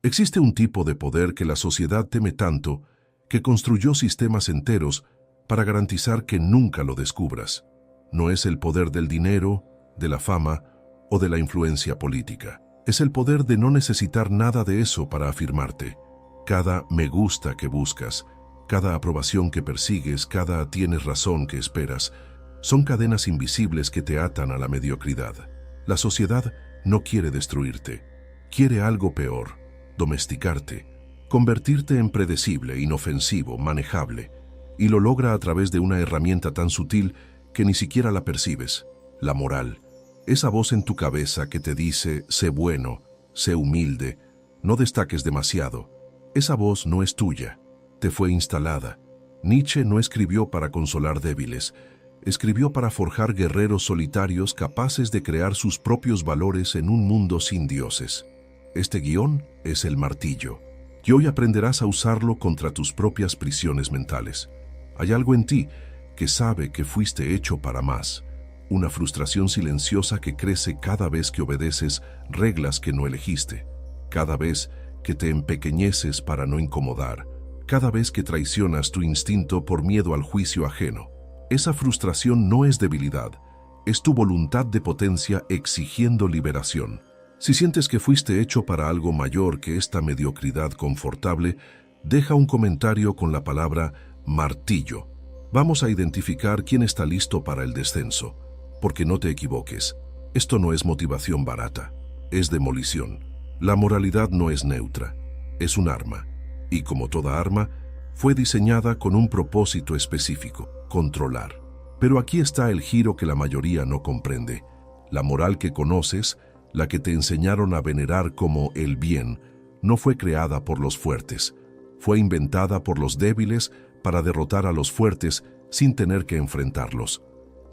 Existe un tipo de poder que la sociedad teme tanto que construyó sistemas enteros para garantizar que nunca lo descubras. No es el poder del dinero, de la fama o de la influencia política. Es el poder de no necesitar nada de eso para afirmarte. Cada me gusta que buscas, cada aprobación que persigues, cada tienes razón que esperas, son cadenas invisibles que te atan a la mediocridad. La sociedad no quiere destruirte, quiere algo peor, domesticarte, convertirte en predecible, inofensivo, manejable, y lo logra a través de una herramienta tan sutil que ni siquiera la percibes, la moral. Esa voz en tu cabeza que te dice, sé bueno, sé humilde, no destaques demasiado. Esa voz no es tuya, te fue instalada. Nietzsche no escribió para consolar débiles, escribió para forjar guerreros solitarios capaces de crear sus propios valores en un mundo sin dioses. Este guión es el martillo, y hoy aprenderás a usarlo contra tus propias prisiones mentales. Hay algo en ti que sabe que fuiste hecho para más, una frustración silenciosa que crece cada vez que obedeces reglas que no elegiste, cada vez que te empequeñeces para no incomodar, cada vez que traicionas tu instinto por miedo al juicio ajeno. Esa frustración no es debilidad, es tu voluntad de potencia exigiendo liberación. Si sientes que fuiste hecho para algo mayor que esta mediocridad confortable, deja un comentario con la palabra martillo. Vamos a identificar quién está listo para el descenso. Porque no te equivoques, esto no es motivación barata, es demolición. La moralidad no es neutra, es un arma, y como toda arma, fue diseñada con un propósito específico, controlar. Pero aquí está el giro que la mayoría no comprende. La moral que conoces, la que te enseñaron a venerar como el bien, no fue creada por los fuertes, fue inventada por los débiles para derrotar a los fuertes sin tener que enfrentarlos.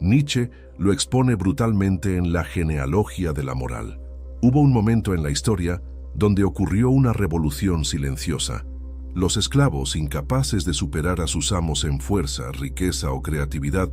Nietzsche lo expone brutalmente en La genealogía de la moral. Hubo un momento en la historia donde ocurrió una revolución silenciosa. Los esclavos, incapaces de superar a sus amos en fuerza, riqueza o creatividad,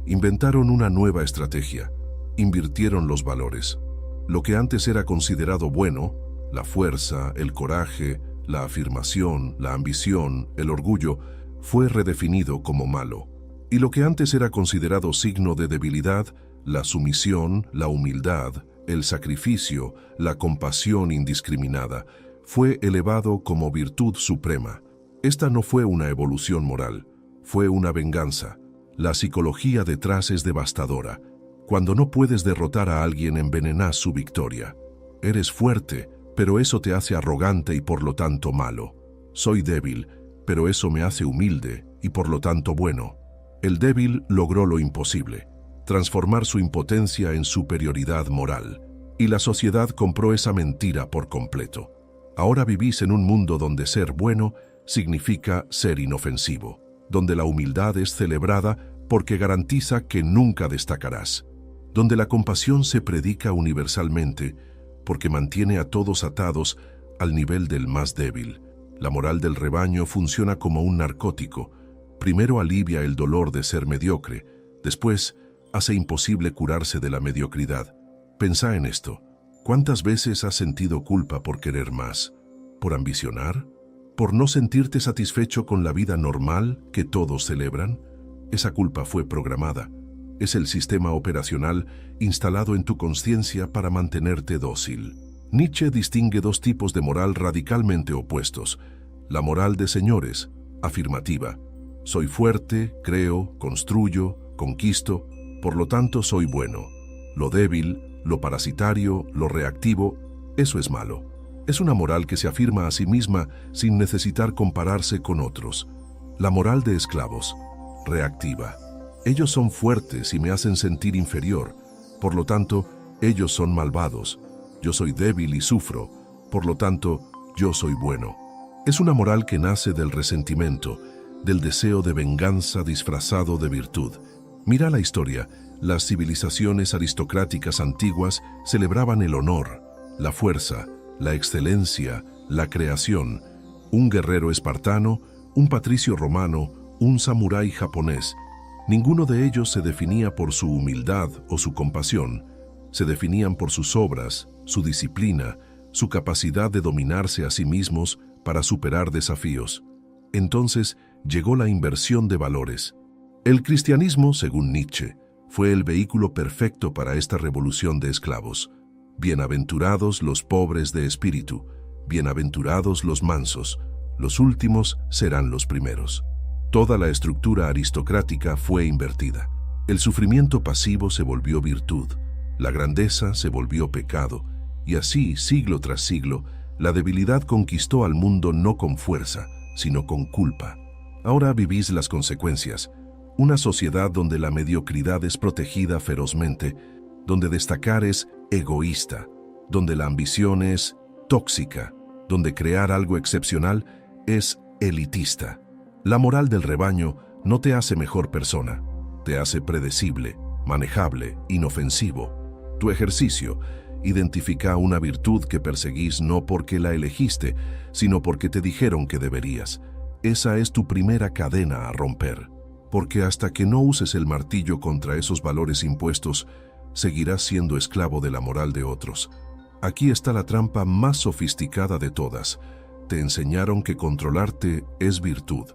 inventaron una nueva estrategia. Invirtieron los valores. Lo que antes era considerado bueno, la fuerza, el coraje, la afirmación, la ambición, el orgullo, fue redefinido como malo. Y lo que antes era considerado signo de debilidad, la sumisión, la humildad, el sacrificio, la compasión indiscriminada, fue elevado como virtud suprema. Esta no fue una evolución moral, fue una venganza. La psicología detrás es devastadora. Cuando no puedes derrotar a alguien, envenenas su victoria. Eres fuerte, pero eso te hace arrogante y por lo tanto malo. Soy débil, pero eso me hace humilde y por lo tanto bueno. El débil logró lo imposible, transformar su impotencia en superioridad moral, y la sociedad compró esa mentira por completo. Ahora vivís en un mundo donde ser bueno significa ser inofensivo, donde la humildad es celebrada porque garantiza que nunca destacarás, donde la compasión se predica universalmente porque mantiene a todos atados al nivel del más débil. La moral del rebaño funciona como un narcótico. Primero alivia el dolor de ser mediocre, después hace imposible curarse de la mediocridad. Pensá en esto. ¿Cuántas veces has sentido culpa por querer más? ¿Por ambicionar? ¿Por no sentirte satisfecho con la vida normal que todos celebran? Esa culpa fue programada. Es el sistema operacional instalado en tu conciencia para mantenerte dócil. Nietzsche distingue dos tipos de moral radicalmente opuestos. La moral de señores, afirmativa. Soy fuerte, creo, construyo, conquisto, por lo tanto soy bueno. Lo débil, lo parasitario, lo reactivo, eso es malo. Es una moral que se afirma a sí misma sin necesitar compararse con otros. La moral de esclavos, reactiva. Ellos son fuertes y me hacen sentir inferior, por lo tanto, ellos son malvados. Yo soy débil y sufro, por lo tanto, yo soy bueno. Es una moral que nace del resentimiento, del deseo de venganza disfrazado de virtud. Mira la historia. Las civilizaciones aristocráticas antiguas celebraban el honor, la fuerza, la excelencia, la creación. Un guerrero espartano, un patricio romano, un samurái japonés. Ninguno de ellos se definía por su humildad o su compasión. Se definían por sus obras, su disciplina, su capacidad de dominarse a sí mismos para superar desafíos. Entonces llegó la inversión de valores. El cristianismo, según Nietzsche, fue el vehículo perfecto para esta revolución de esclavos. Bienaventurados los pobres de espíritu, bienaventurados los mansos, los últimos serán los primeros. Toda la estructura aristocrática fue invertida. El sufrimiento pasivo se volvió virtud, la grandeza se volvió pecado, y así, siglo tras siglo, la debilidad conquistó al mundo no con fuerza, sino con culpa. Ahora vivís las consecuencias. Una sociedad donde la mediocridad es protegida ferozmente, donde destacar es egoísta, donde la ambición es tóxica, donde crear algo excepcional es elitista. La moral del rebaño no te hace mejor persona, te hace predecible, manejable, inofensivo. Tu ejercicio identifica una virtud que perseguís no porque la elegiste, sino porque te dijeron que deberías. Esa es tu primera cadena a romper, porque hasta que no uses el martillo contra esos valores impuestos, seguirás siendo esclavo de la moral de otros. Aquí está la trampa más sofisticada de todas. Te enseñaron que controlarte es virtud.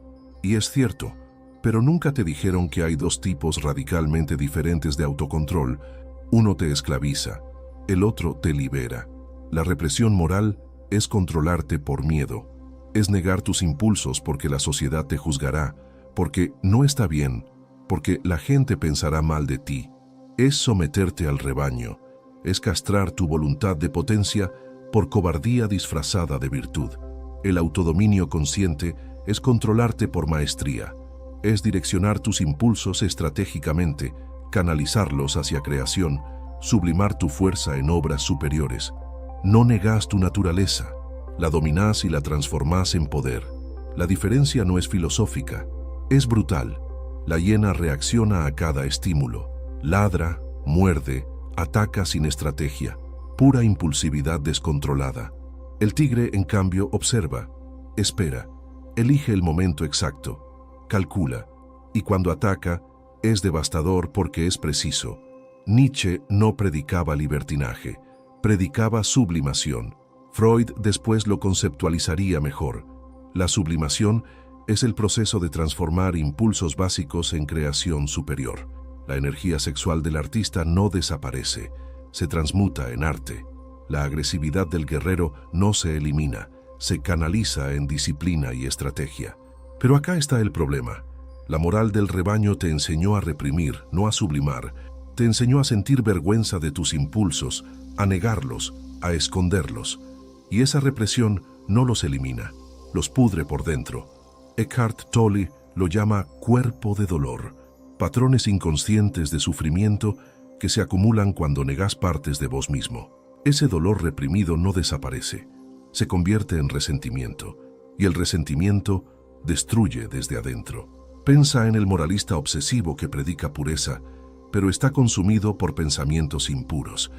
Y es cierto, pero nunca te dijeron que hay dos tipos radicalmente diferentes de autocontrol. Uno te esclaviza, el otro te libera. La represión moral es controlarte por miedo. Es negar tus impulsos porque la sociedad te juzgará, porque no está bien, porque la gente pensará mal de ti. Es someterte al rebaño, es castrar tu voluntad de potencia por cobardía disfrazada de virtud. El autodominio consciente es controlarte por maestría, es direccionar tus impulsos estratégicamente, canalizarlos hacia creación, sublimar tu fuerza en obras superiores. No negás tu naturaleza, la dominás y la transformás en poder. La diferencia no es filosófica, es brutal. La hiena reacciona a cada estímulo. Ladra, muerde, ataca sin estrategia, pura impulsividad descontrolada. El tigre, en cambio, observa, espera, elige el momento exacto, calcula, y cuando ataca, es devastador porque es preciso. Nietzsche no predicaba libertinaje, predicaba sublimación. Freud después lo conceptualizaría mejor. La sublimación es el proceso de transformar impulsos básicos en creación superior. La energía sexual del artista no desaparece, se transmuta en arte. La agresividad del guerrero no se elimina, se canaliza en disciplina y estrategia. Pero acá está el problema. La moral del rebaño te enseñó a reprimir, no a sublimar. Te enseñó a sentir vergüenza de tus impulsos, a negarlos, a esconderlos. Y esa represión no los elimina, los pudre por dentro. Eckhart Tolle lo llama cuerpo de dolor. Patrones inconscientes de sufrimiento que se acumulan cuando negás partes de vos mismo. Ese dolor reprimido no desaparece, se convierte en resentimiento, y el resentimiento destruye desde adentro. Pensa en el moralista obsesivo que predica pureza, pero está consumido por pensamientos impuros.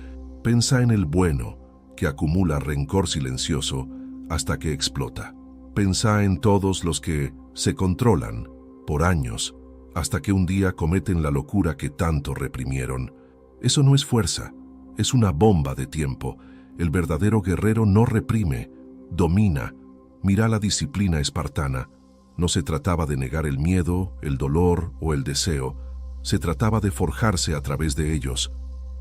Pensa en el bueno, que acumula rencor silencioso hasta que explota. Pensa en todos los que se controlan por años, hasta que un día cometen la locura que tanto reprimieron. Eso no es fuerza, es una bomba de tiempo. El verdadero guerrero no reprime, domina. Mira la disciplina espartana. No se trataba de negar el miedo, el dolor o el deseo. Se trataba de forjarse a través de ellos.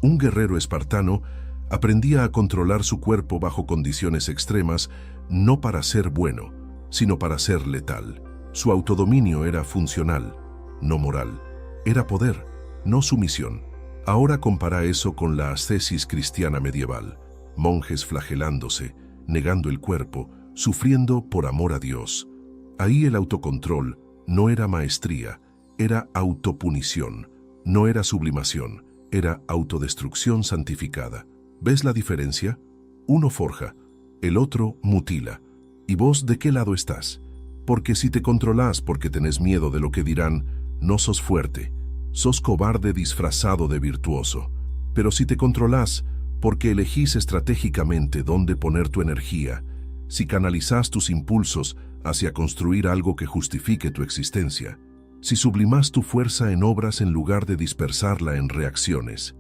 Un guerrero espartano aprendía a controlar su cuerpo bajo condiciones extremas, no para ser bueno, sino para ser letal. Su autodominio era funcional, no moral. Era poder, no sumisión. Ahora compara eso con la ascesis cristiana medieval. Monjes flagelándose, negando el cuerpo, sufriendo por amor a Dios. Ahí el autocontrol no era maestría, era autopunición. No era sublimación, era autodestrucción santificada. ¿Ves la diferencia? Uno forja, el otro mutila. ¿Y vos de qué lado estás? Porque si te controlás porque tenés miedo de lo que dirán, no sos fuerte, sos cobarde disfrazado de virtuoso. Pero si te controlás porque elegís estratégicamente dónde poner tu energía, si canalizás tus impulsos hacia construir algo que justifique tu existencia, si sublimás tu fuerza en obras en lugar de dispersarla en reacciones,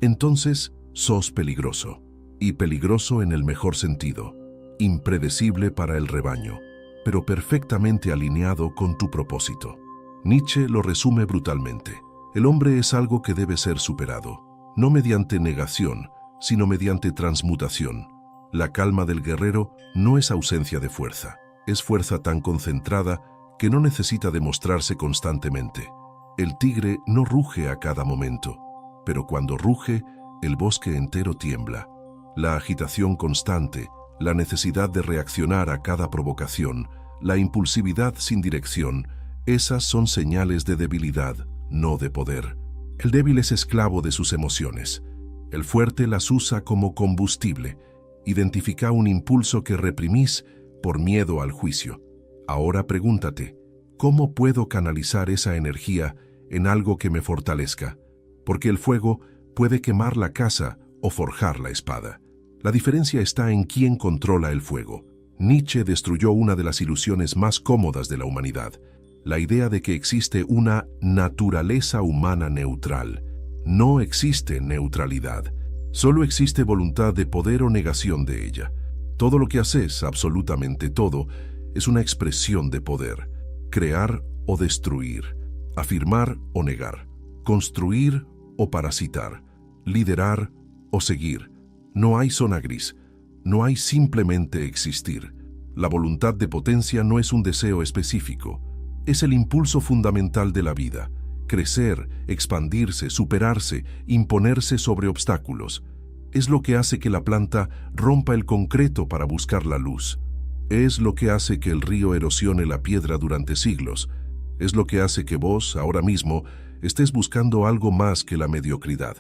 entonces sos peligroso. y peligroso en el mejor sentido, impredecible para el rebaño, pero perfectamente alineado con tu propósito. Nietzsche lo resume brutalmente. El hombre es algo que debe ser superado, no mediante negación, sino mediante transmutación. La calma del guerrero no es ausencia de fuerza, es fuerza tan concentrada que no necesita demostrarse constantemente. El tigre no ruge a cada momento, pero cuando ruge, el bosque entero tiembla. La agitación constante, la necesidad de reaccionar a cada provocación, la impulsividad sin dirección, esas son señales de debilidad, no de poder. El débil es esclavo de sus emociones. El fuerte las usa como combustible. Identifica un impulso que reprimís por miedo al juicio. Ahora pregúntate, ¿cómo puedo canalizar esa energía en algo que me fortalezca? Porque el fuego puede quemar la casa o forjar la espada. La diferencia está en quién controla el fuego. Nietzsche destruyó una de las ilusiones más cómodas de la humanidad, la idea de que existe una naturaleza humana neutral. No existe neutralidad, solo existe voluntad de poder o negación de ella. Todo lo que haces, absolutamente todo, es una expresión de poder. Crear o destruir, afirmar o negar, construir o parasitar, liderar o seguir. No hay zona gris, no hay simplemente existir. La voluntad de potencia no es un deseo específico, es el impulso fundamental de la vida. Crecer, expandirse, superarse, imponerse sobre obstáculos. Es lo que hace que la planta rompa el concreto para buscar la luz. Es lo que hace que el río erosione la piedra durante siglos. Es lo que hace que vos, ahora mismo, estés buscando algo más que la mediocridad.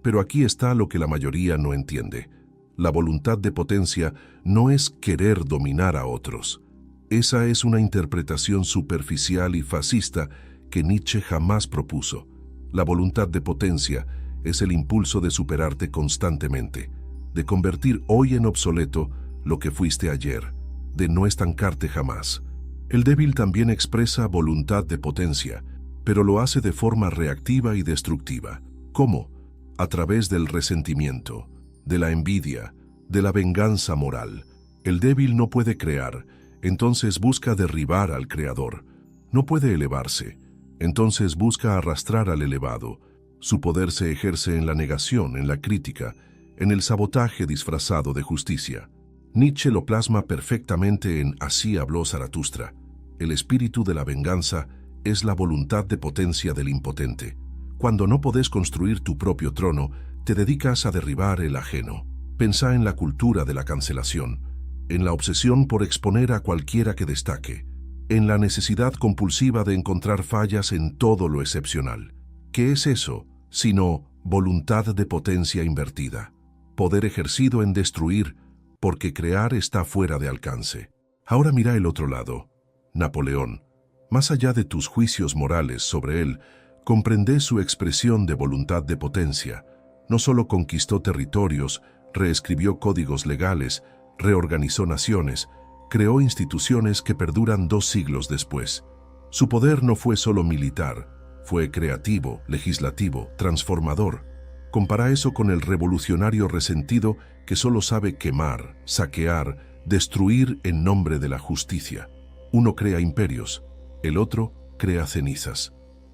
Pero aquí está lo que la mayoría no entiende. La voluntad de potencia no es querer dominar a otros. Esa es una interpretación superficial y fascista que Nietzsche jamás propuso. La voluntad de potencia es el impulso de superarte constantemente, de convertir hoy en obsoleto lo que fuiste ayer, de no estancarte jamás. El débil también expresa voluntad de potencia, pero lo hace de forma reactiva y destructiva. ¿Cómo? A través del resentimiento, de la envidia, de la venganza moral. El débil no puede crear, entonces busca derribar al creador. No puede elevarse, entonces busca arrastrar al elevado. Su poder se ejerce en la negación, en la crítica, en el sabotaje disfrazado de justicia. Nietzsche lo plasma perfectamente en Así habló Zaratustra. El espíritu de la venganza es la voluntad de potencia del impotente. Cuando no podés construir tu propio trono, te dedicas a derribar el ajeno. Pensá en la cultura de la cancelación, en la obsesión por exponer a cualquiera que destaque, en la necesidad compulsiva de encontrar fallas en todo lo excepcional. ¿Qué es eso, sino voluntad de potencia invertida? Poder ejercido en destruir, porque crear está fuera de alcance. Ahora mira el otro lado. Napoleón, más allá de tus juicios morales sobre él, comprende su expresión de voluntad de potencia. No solo conquistó territorios, reescribió códigos legales, reorganizó naciones, creó instituciones que perduran 2 siglos después. Su poder no fue solo militar, fue creativo, legislativo, transformador. Compara eso con el revolucionario resentido que solo sabe quemar, saquear, destruir en nombre de la justicia. Uno crea imperios, el otro crea cenizas.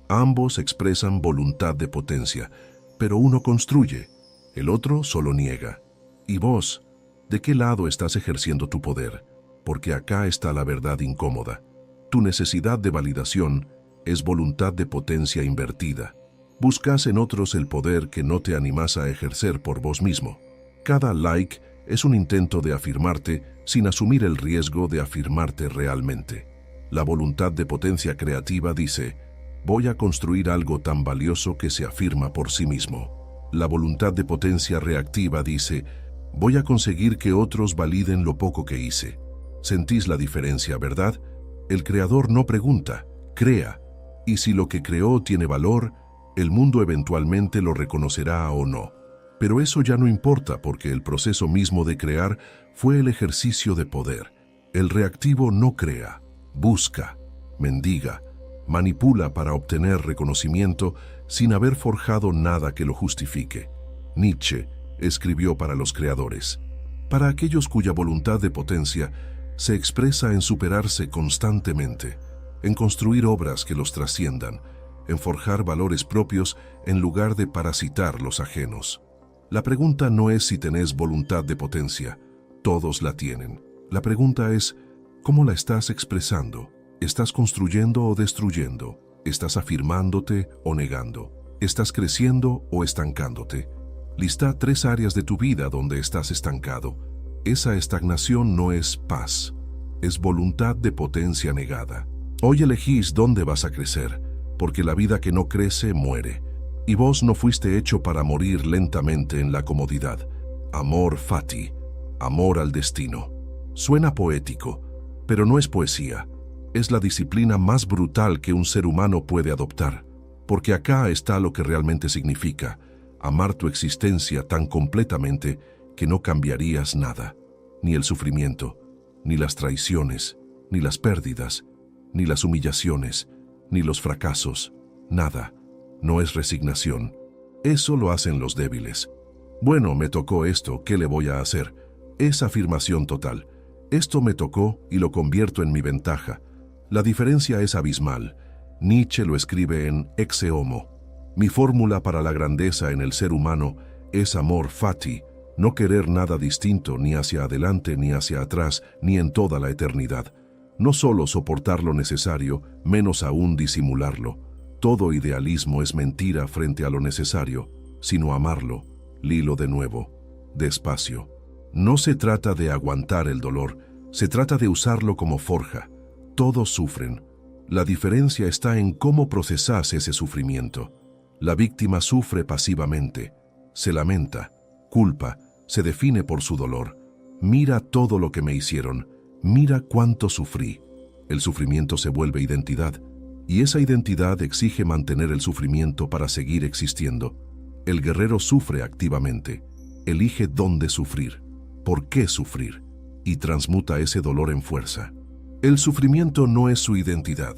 Ambos expresan voluntad de potencia, pero uno construye, el otro solo niega. ¿Y vos, de qué lado estás ejerciendo tu poder? Porque acá está la verdad incómoda. Tu necesidad de validación es voluntad de potencia invertida. Buscas en otros el poder que no te animas a ejercer por vos mismo. Cada like es un intento de afirmarte sin asumir el riesgo de afirmarte realmente. La voluntad de potencia creativa dice, voy a construir algo tan valioso que se afirma por sí mismo. La voluntad de potencia reactiva dice, voy a conseguir que otros validen lo poco que hice. ¿Sentís la diferencia, verdad? El creador no pregunta, crea. Y si lo que creó tiene valor, el mundo eventualmente lo reconocerá o no. Pero eso ya no importa porque el proceso mismo de crear fue el ejercicio de poder. El reactivo no crea, busca, mendiga, manipula para obtener reconocimiento sin haber forjado nada que lo justifique. Nietzsche, escribió para los creadores, para aquellos cuya voluntad de potencia se expresa en superarse constantemente, en construir obras que los trasciendan, en forjar valores propios en lugar de parasitar los ajenos. La pregunta no es si tenés voluntad de potencia, todos la tienen. La pregunta es, ¿cómo la estás expresando? ¿Estás construyendo o destruyendo? ¿Estás afirmándote o negando? ¿Estás creciendo o estancándote? Lista 3 áreas de tu vida donde estás estancado. Esa estagnación no es paz, es voluntad de potencia negada. Hoy elegís dónde vas a crecer, porque la vida que no crece muere. Y vos no fuiste hecho para morir lentamente en la comodidad. Amor fati, amor al destino. Suena poético, pero no es poesía. Es la disciplina más brutal que un ser humano puede adoptar, porque acá está lo que realmente significa, amar tu existencia tan completamente que no cambiarías nada, ni el sufrimiento, ni las traiciones, ni las pérdidas, ni las humillaciones, ni los fracasos, nada. No es resignación. Eso lo hacen los débiles. Bueno, me tocó esto, ¿qué le voy a hacer? Es afirmación total. Esto me tocó y lo convierto en mi ventaja. La diferencia es abismal. Nietzsche lo escribe en Ecce Homo. Mi fórmula para la grandeza en el ser humano es amor fati, no querer nada distinto ni hacia adelante ni hacia atrás ni en toda la eternidad. No solo soportar lo necesario, menos aún disimularlo. Todo idealismo es mentira frente a lo necesario, sino amarlo. Lilo de nuevo, despacio. No se trata de aguantar el dolor, se trata de usarlo como forja. Todos sufren. La diferencia está en cómo procesás ese sufrimiento. La víctima sufre pasivamente, se lamenta, culpa, se define por su dolor. Mira todo lo que me hicieron, mira cuánto sufrí. El sufrimiento se vuelve identidad, y esa identidad exige mantener el sufrimiento para seguir existiendo. El guerrero sufre activamente, elige dónde sufrir, por qué sufrir, y transmuta ese dolor en fuerza. El sufrimiento no es su identidad,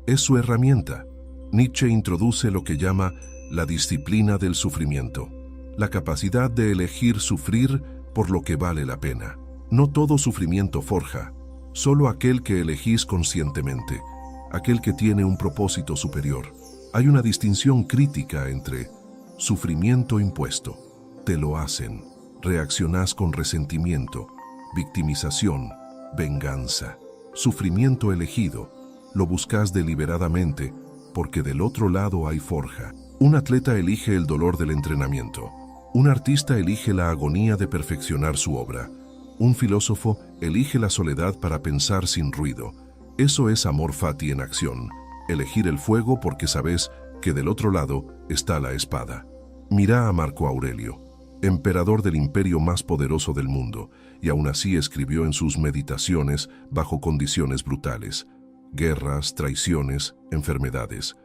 es su herramienta. Nietzsche introduce lo que llama la disciplina del sufrimiento, la capacidad de elegir sufrir por lo que vale la pena. No todo sufrimiento forja, solo aquel que elegís conscientemente, aquel que tiene un propósito superior. Hay una distinción crítica entre sufrimiento impuesto, te lo hacen, reaccionás con resentimiento, victimización, venganza. Sufrimiento elegido, lo buscas deliberadamente, porque del otro lado hay forja. Un atleta elige el dolor del entrenamiento. Un artista elige la agonía de perfeccionar su obra. Un filósofo elige la soledad para pensar sin ruido. Eso es amor fati en acción. Elegir el fuego porque sabes que del otro lado está la espada. Mira a Marco Aurelio, emperador del imperio más poderoso del mundo, y aún así escribió en sus meditaciones bajo condiciones brutales. Guerras, traiciones, enfermedades.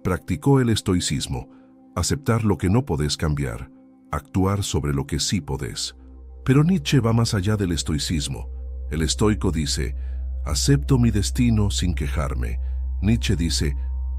Practicó el estoicismo, aceptar lo que no podés cambiar, actuar sobre lo que sí podés. Pero Nietzsche va más allá del estoicismo. El estoico dice, acepto mi destino sin quejarme. Nietzsche dice,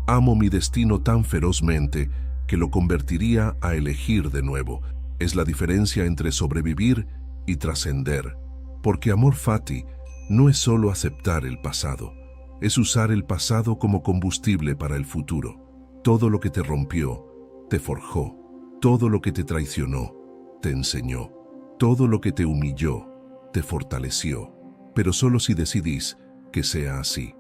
amo mi destino tan ferozmente que lo convertiría a elegir de nuevo. Es la diferencia entre sobrevivir y trascender. Porque amor fati no es solo aceptar el pasado, es usar el pasado como combustible para el futuro. Todo lo que te rompió, te forjó. Todo lo que te traicionó, te enseñó. Todo lo que te humilló, te fortaleció. Pero solo si decidís que sea así.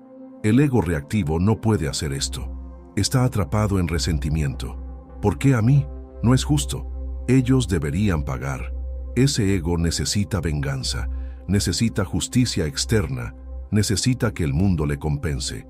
El ego reactivo no puede hacer esto. Está atrapado en resentimiento. ¿Por qué a mí? No es justo. Ellos deberían pagar. Ese ego necesita venganza, necesita justicia externa, necesita que el mundo le compense.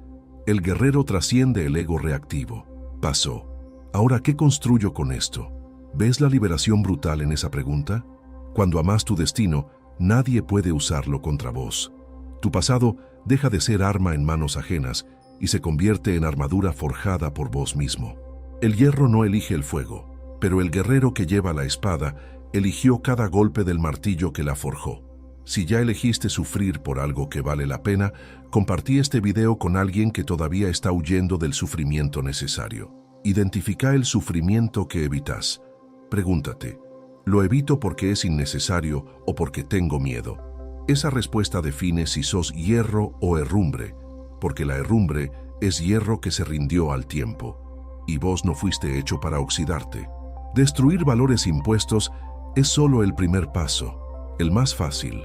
El guerrero trasciende el ego reactivo. Pasó. Ahora, ¿qué construyo con esto? ¿Ves la liberación brutal en esa pregunta? Cuando amás tu destino, nadie puede usarlo contra vos. Tu pasado deja de ser arma en manos ajenas y se convierte en armadura forjada por vos mismo. El hierro no elige el fuego, pero el guerrero que lleva la espada eligió cada golpe del martillo que la forjó. Si ya elegiste sufrir por algo que vale la pena, compartí este video con alguien que todavía está huyendo del sufrimiento necesario. Identifica el sufrimiento que evitas. Pregúntate, Lo evito porque es innecesario o porque tengo miedo. Esa respuesta define si sos hierro o herrumbre, porque la herrumbre es hierro que se rindió al tiempo, y vos no fuiste hecho para oxidarte. Destruir valores impuestos es solo el primer paso, el más fácil.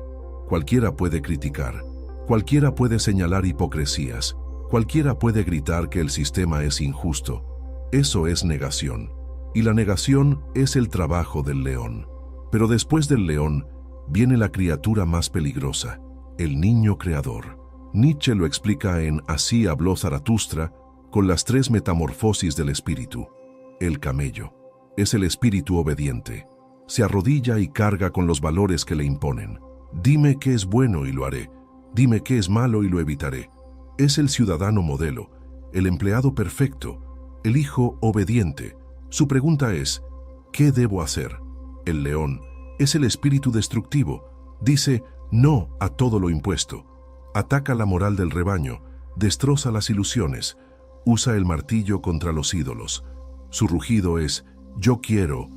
Cualquiera puede criticar, cualquiera puede señalar hipocresías, cualquiera puede gritar que el sistema es injusto. Eso es negación, y la negación es el trabajo del león. Pero después del león viene la criatura más peligrosa, el niño creador. Nietzsche lo explica en Así habló Zaratustra con las 3 metamorfosis del espíritu. El camello es el espíritu obediente. Se arrodilla y carga con los valores que le imponen. Dime qué es bueno y lo haré. Dime qué es malo y lo evitaré. Es el ciudadano modelo, el empleado perfecto, el hijo obediente. Su pregunta es, ¿qué debo hacer? El león es el espíritu destructivo. Dice no a todo lo impuesto. Ataca la moral del rebaño, destroza las ilusiones, usa el martillo contra los ídolos. Su rugido es, yo quiero,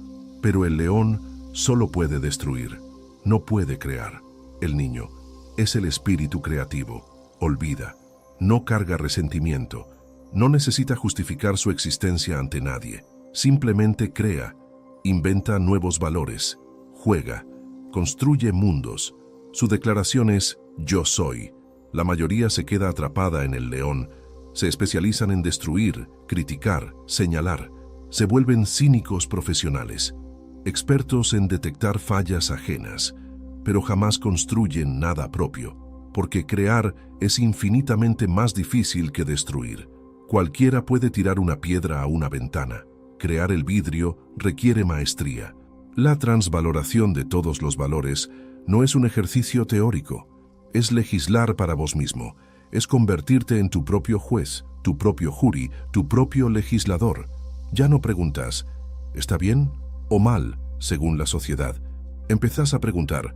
pero el león solo puede destruir, no puede crear. El niño es el espíritu creativo, olvida, no carga resentimiento, no necesita justificar su existencia ante nadie, simplemente crea, inventa nuevos valores, juega, construye mundos. Su declaración es, yo soy. La mayoría se queda atrapada en el león, se especializan en destruir, criticar, señalar, se vuelven cínicos profesionales, expertos en detectar fallas ajenas, pero jamás construyen nada propio, porque crear es infinitamente más difícil que destruir. Cualquiera puede tirar una piedra a una ventana. Crear el vidrio requiere maestría. La transvaloración de todos los valores no es un ejercicio teórico, es legislar para vos mismo, es convertirte en tu propio juez, tu propio jury, tu propio legislador. Ya no preguntas, ¿está bien o mal según la sociedad? Empezás a preguntar,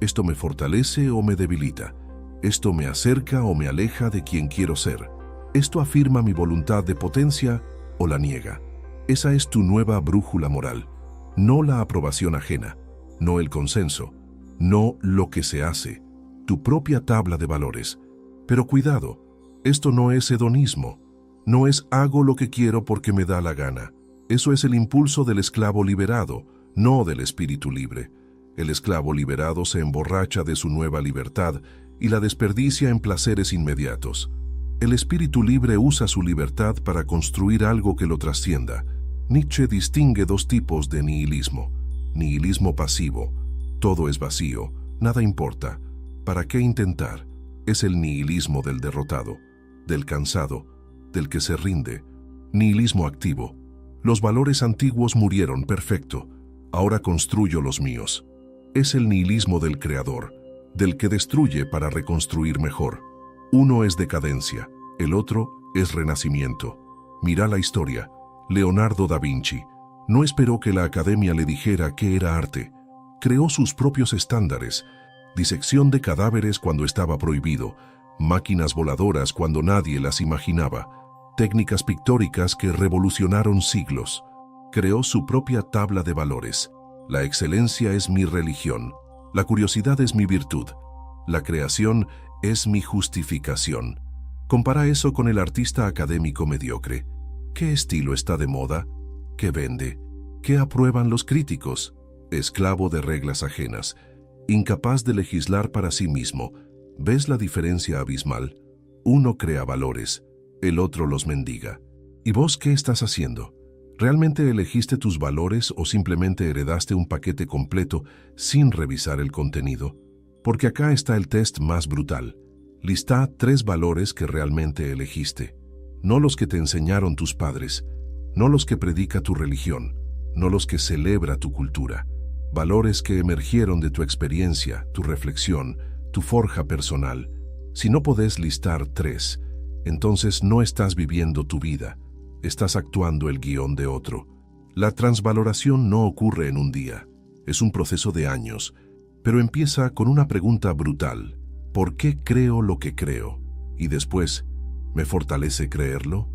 ¿esto me fortalece o me debilita? ¿Esto me acerca o me aleja de quien quiero ser? ¿Esto afirma mi voluntad de potencia o la niega? Esa es tu nueva brújula moral, no la aprobación ajena, no el consenso, no lo que se hace, tu propia tabla de valores. Pero cuidado, esto no es hedonismo, no es hago lo que quiero porque me da la gana. Eso es el impulso del esclavo liberado, no del espíritu libre. El esclavo liberado se emborracha de su nueva libertad y la desperdicia en placeres inmediatos. El espíritu libre usa su libertad para construir algo que lo trascienda. Nietzsche distingue 2 tipos de nihilismo. Nihilismo pasivo. Todo es vacío, nada importa. ¿Para qué intentar? Es el nihilismo del derrotado, del cansado, del que se rinde. Nihilismo activo. Los valores antiguos murieron, perfecto. Ahora construyo los míos. Es el nihilismo del creador, del que destruye para reconstruir mejor. Uno es decadencia, el otro es renacimiento. Mira la historia. Leonardo da Vinci no esperó que la academia le dijera qué era arte. Creó sus propios estándares. Disección de cadáveres cuando estaba prohibido, máquinas voladoras cuando nadie las imaginaba, técnicas pictóricas que revolucionaron siglos. Creó su propia tabla de valores. La excelencia es mi religión, la curiosidad es mi virtud, la creación es mi justificación. Compara eso con el artista académico mediocre. ¿Qué estilo está de moda? ¿Qué vende? ¿Qué aprueban los críticos? Esclavo de reglas ajenas, incapaz de legislar para sí mismo. ¿Ves la diferencia abismal? Uno crea valores, el otro los mendiga. ¿Y vos qué estás haciendo? ¿Realmente elegiste tus valores o simplemente heredaste un paquete completo sin revisar el contenido? Porque acá está el test más brutal. Lista 3 valores que realmente elegiste. No los que te enseñaron tus padres, no los que predica tu religión, no los que celebra tu cultura. Valores que emergieron de tu experiencia, tu reflexión, tu forja personal. Si no podés listar 3, entonces no estás viviendo tu vida, estás actuando el guión de otro. La transvaloración no ocurre en un día, es un proceso de años, pero empieza con una pregunta brutal. ¿Por qué creo lo que creo? Y después, ¿me fortalece creerlo?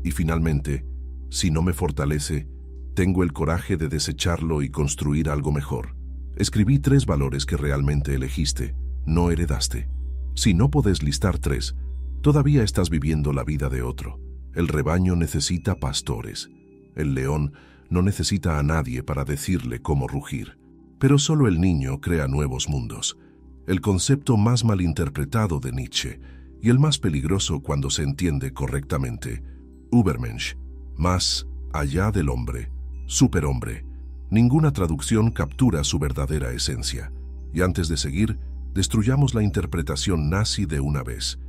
Y finalmente, si no me fortalece, Tengo el coraje de desecharlo y construir algo mejor. Escribí 3 valores que realmente elegiste, no heredaste. Si no podés listar 3, todavía estás viviendo la vida de otro. El rebaño necesita pastores. El león no necesita a nadie para decirle cómo rugir. Pero solo el niño crea nuevos mundos. El concepto más malinterpretado de Nietzsche y el más peligroso cuando se entiende correctamente. Übermensch, más allá del hombre, superhombre. Ninguna traducción captura su verdadera esencia. Y antes de seguir, destruyamos la interpretación nazi de una vez.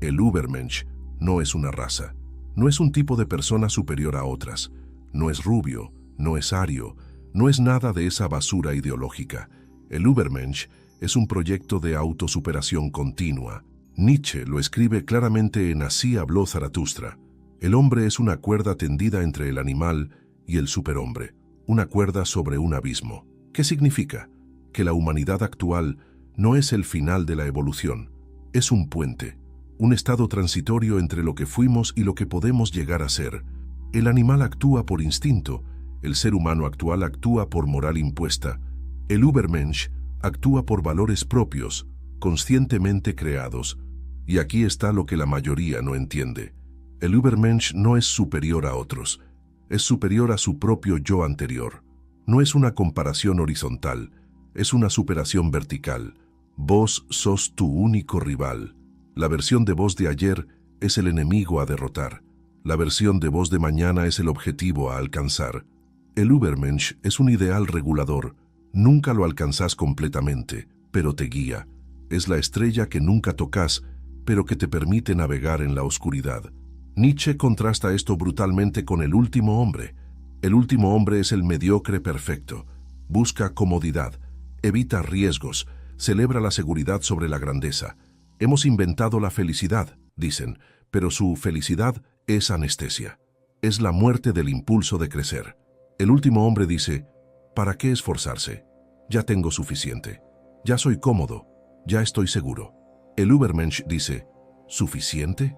El Übermensch no es una raza. No es un tipo de persona superior a otras. No es rubio, no es ario, no es nada de esa basura ideológica. El Übermensch es un proyecto de autosuperación continua. Nietzsche lo escribe claramente en Así habló Zaratustra. El hombre es una cuerda tendida entre el animal y el superhombre, una cuerda sobre un abismo. ¿Qué significa? Que la humanidad actual no es el final de la evolución, es un puente, un estado transitorio entre lo que fuimos y lo que podemos llegar a ser. El animal actúa por instinto, el ser humano actual actúa por moral impuesta, el Übermensch actúa por valores propios, conscientemente creados. Y aquí está lo que la mayoría no entiende. El Übermensch no es superior a otros, es superior a su propio yo anterior. No es una comparación horizontal, es una superación vertical. Vos sos tu único rival. La versión de vos de ayer es el enemigo a derrotar. La versión de vos de mañana es el objetivo a alcanzar. El Übermensch es un ideal regulador. Nunca lo alcanzás completamente, pero te guía. Es la estrella que nunca tocas, pero que te permite navegar en la oscuridad. Nietzsche contrasta esto brutalmente con el último hombre. El último hombre es el mediocre perfecto. Busca comodidad, evita riesgos, celebra la seguridad sobre la grandeza. Hemos inventado la felicidad, dicen, pero su felicidad es anestesia. Es la muerte del impulso de crecer. El último hombre dice, ¿para qué esforzarse? Ya tengo suficiente. Ya soy cómodo. Ya estoy seguro. El Übermensch dice, ¿suficiente?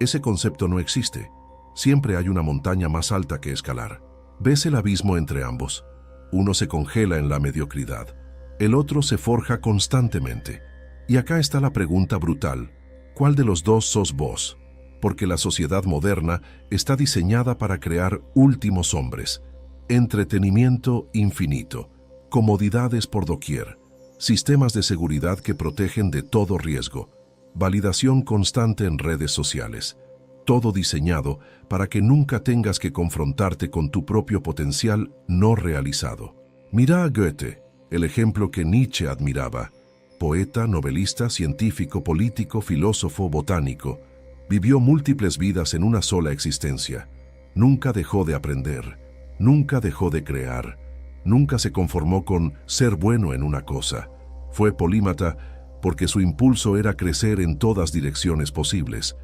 Ese concepto no existe. Siempre hay una montaña más alta que escalar. ¿Ves el abismo entre ambos? Uno se congela en la mediocridad. El otro se forja constantemente. Y acá está la pregunta brutal. ¿Cuál de los dos sos vos? Porque la sociedad moderna está diseñada para crear últimos hombres. Entretenimiento infinito. Comodidades por doquier. Sistemas de seguridad que protegen de todo riesgo. Validación constante en redes sociales. Todo diseñado para que nunca tengas que confrontarte con tu propio potencial no realizado. Mira a Goethe, el ejemplo que Nietzsche admiraba. Poeta, novelista, científico, político, filósofo, botánico. Vivió múltiples vidas en una sola existencia. Nunca dejó de aprender. Nunca dejó de crear. Nunca se conformó con ser bueno en una cosa. Fue polímata porque su impulso era crecer en todas direcciones posibles.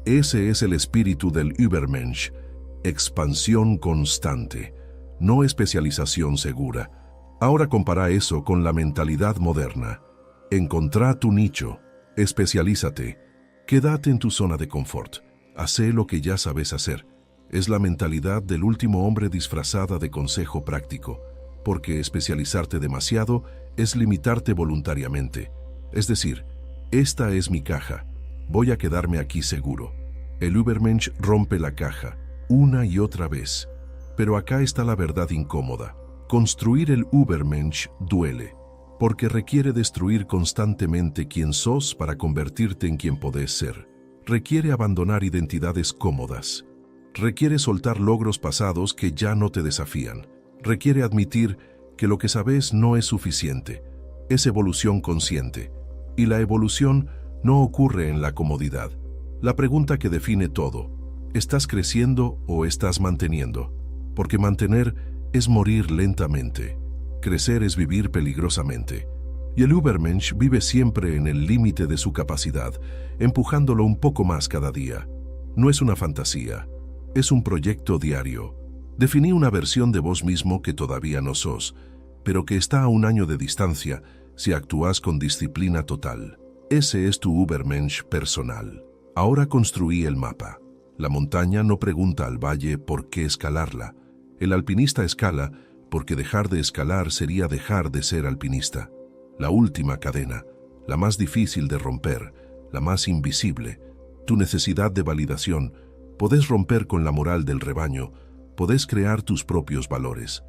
Ese es el espíritu del Übermensch. Expansión constante, no especialización segura. Ahora compara eso con la mentalidad moderna. Encontrá tu nicho, especialízate, quédate en tu zona de confort, hacé lo que ya sabes hacer. Es la mentalidad del último hombre disfrazada de consejo práctico, porque especializarte demasiado es limitarte voluntariamente. Es decir, esta es mi caja, voy a quedarme aquí seguro. El Übermensch rompe la caja, una y otra vez. Pero acá está la verdad incómoda. Construir el Übermensch duele, porque requiere destruir constantemente quién sos para convertirte en quien podés ser. Requiere abandonar identidades cómodas. Requiere soltar logros pasados que ya no te desafían. Requiere admitir que lo que sabes no es suficiente. Es evolución consciente. Y la evolución no ocurre en la comodidad. La pregunta que define todo, ¿estás creciendo o estás manteniendo? Porque mantener es morir lentamente. Crecer es vivir peligrosamente. Y el Übermensch vive siempre en el límite de su capacidad, empujándolo un poco más cada día. No es una fantasía, es un proyecto diario. Definí una versión de vos mismo que todavía no sos, pero que está a un año de distancia si actúas con disciplina total. Ese es tu Übermensch personal. Ahora construí el mapa. La montaña no pregunta al valle por qué escalarla. El alpinista escala porque dejar de escalar sería dejar de ser alpinista. La última cadena, la más difícil de romper, la más invisible, tu necesidad de validación. Podés romper con la moral del rebaño, podés crear tus propios valores,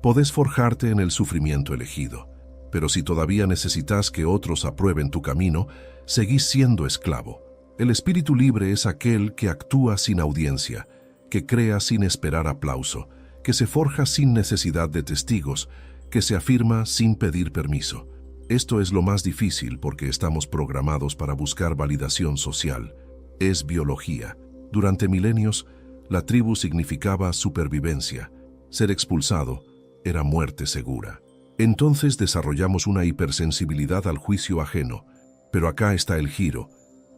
podés forjarte en el sufrimiento elegido. Pero si todavía necesitas que otros aprueben tu camino, seguís siendo esclavo. El espíritu libre es aquel que actúa sin audiencia, que crea sin esperar aplauso, que se forja sin necesidad de testigos, que se afirma sin pedir permiso. Esto es lo más difícil porque estamos programados para buscar validación social. Es biología. Durante milenios, la tribu significaba supervivencia. Ser expulsado era muerte segura. Entonces desarrollamos una hipersensibilidad al juicio ajeno. Pero acá está el giro.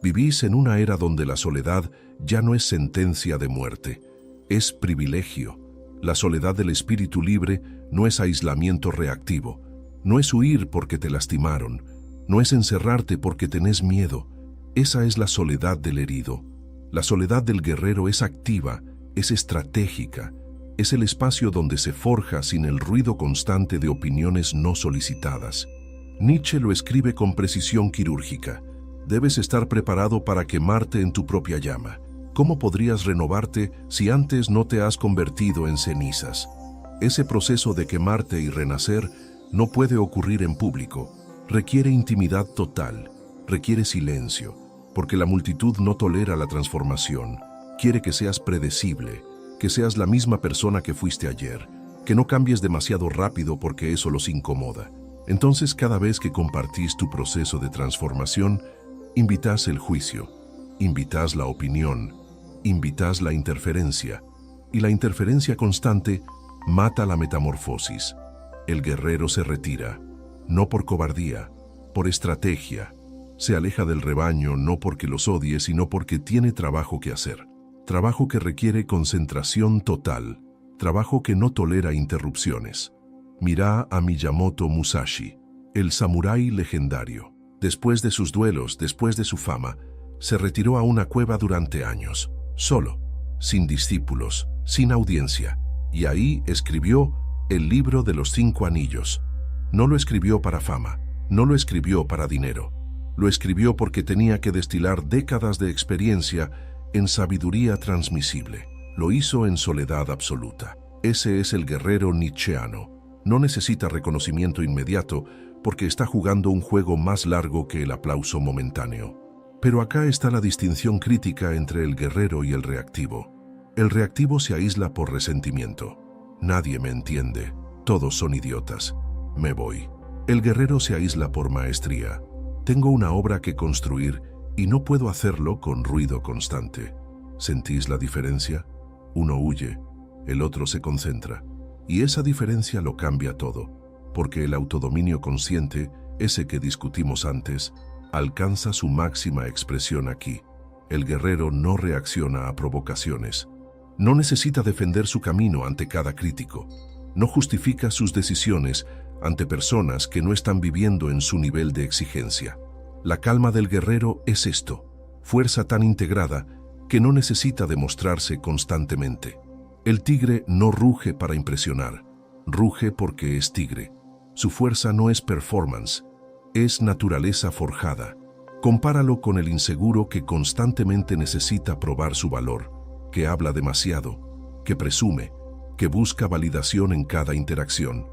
Vivís en una era donde la soledad ya no es sentencia de muerte, es privilegio. La soledad del espíritu libre no es aislamiento reactivo, no es huir porque te lastimaron, no es encerrarte porque tenés miedo. Esa es la soledad del herido. La soledad del guerrero es activa, es estratégica, es el espacio donde se forja sin el ruido constante de opiniones no solicitadas. Nietzsche lo escribe con precisión quirúrgica. Debes estar preparado para quemarte en tu propia llama. ¿Cómo podrías renovarte si antes no te has convertido en cenizas? Ese proceso de quemarte y renacer no puede ocurrir en público. Requiere intimidad total, requiere silencio, porque la multitud no tolera la transformación. Quiere que seas predecible, que seas la misma persona que fuiste ayer, que no cambies demasiado rápido porque eso los incomoda. Entonces, cada vez que compartís tu proceso de transformación, invitas el juicio, invitas la opinión, invitas la interferencia, y la interferencia constante mata la metamorfosis. El guerrero se retira, no por cobardía, por estrategia. Se aleja del rebaño no porque los odie, sino porque tiene trabajo que hacer. Trabajo que requiere concentración total, trabajo que no tolera interrupciones. Mirá a Miyamoto Musashi, el samurái legendario. Después de sus duelos, después de su fama, se retiró a una cueva durante años, solo, sin discípulos, sin audiencia, y ahí escribió el libro de los 5 anillos. No lo escribió para fama, no lo escribió para dinero, lo escribió porque tenía que destilar décadas de experiencia en sabiduría transmisible. Lo hizo en soledad absoluta. Ese es el guerrero nietzscheano. No necesita reconocimiento inmediato, porque está jugando un juego más largo que el aplauso momentáneo. Pero acá está la distinción crítica entre el guerrero y el reactivo. El reactivo se aísla por resentimiento. Nadie me entiende, todos son idiotas, me voy. El guerrero se aísla por maestría. Tengo una obra que construir y no puedo hacerlo con ruido constante. ¿Sentís la diferencia? Uno huye, el otro se concentra. Y esa diferencia lo cambia todo. Porque el autodominio consciente, ese que discutimos antes, alcanza su máxima expresión aquí. El guerrero no reacciona a provocaciones. No necesita defender su camino ante cada crítico. No justifica sus decisiones ante personas que no están viviendo en su nivel de exigencia. La calma del guerrero es esto, fuerza tan integrada que no necesita demostrarse constantemente. El tigre no ruge para impresionar, ruge porque es tigre. Su fuerza no es performance, es naturaleza forjada. Compáralo con el inseguro que constantemente necesita probar su valor, que habla demasiado, que presume, que busca validación en cada interacción.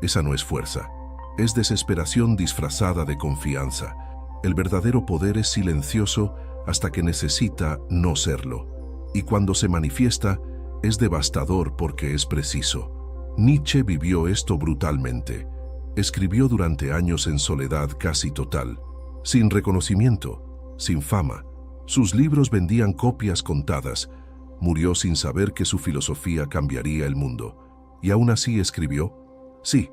Esa no es fuerza, es desesperación disfrazada de confianza. El verdadero poder es silencioso hasta que necesita no serlo. Y cuando se manifiesta, es devastador porque es preciso. Nietzsche vivió esto brutalmente. Escribió durante años en soledad casi total, sin reconocimiento, sin fama. Sus libros vendían copias contadas. Murió sin saber que su filosofía cambiaría el mundo. ¿Y aún así escribió? Sí,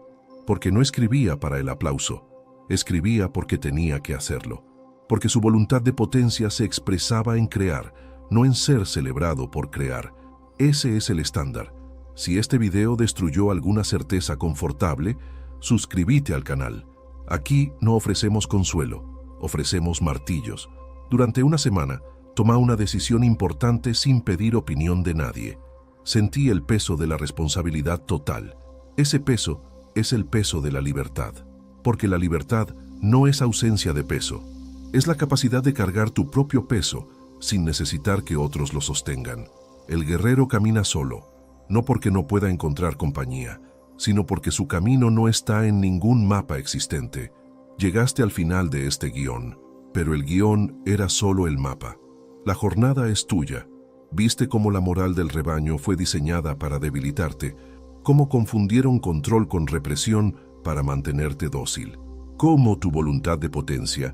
porque no escribía para el aplauso. Escribía porque tenía que hacerlo. Porque su voluntad de potencia se expresaba en crear, no en ser celebrado por crear. Ese es el estándar. Si este video destruyó alguna certeza confortable, suscríbete al canal. Aquí no ofrecemos consuelo, ofrecemos martillos. Durante una semana, toma una decisión importante sin pedir opinión de nadie. sentí el peso de la responsabilidad total. Ese peso es el peso de la libertad, porque la libertad no es ausencia de peso, es la capacidad de cargar tu propio peso sin necesitar que otros lo sostengan. El guerrero camina solo, no porque no pueda encontrar compañía, sino porque su camino no está en ningún mapa existente. Llegaste al final de este guión, pero el guión era solo el mapa. La jornada es tuya. Viste cómo la moral del rebaño fue diseñada para debilitarte, cómo confundieron control con represión para mantenerte dócil, cómo tu voluntad de potencia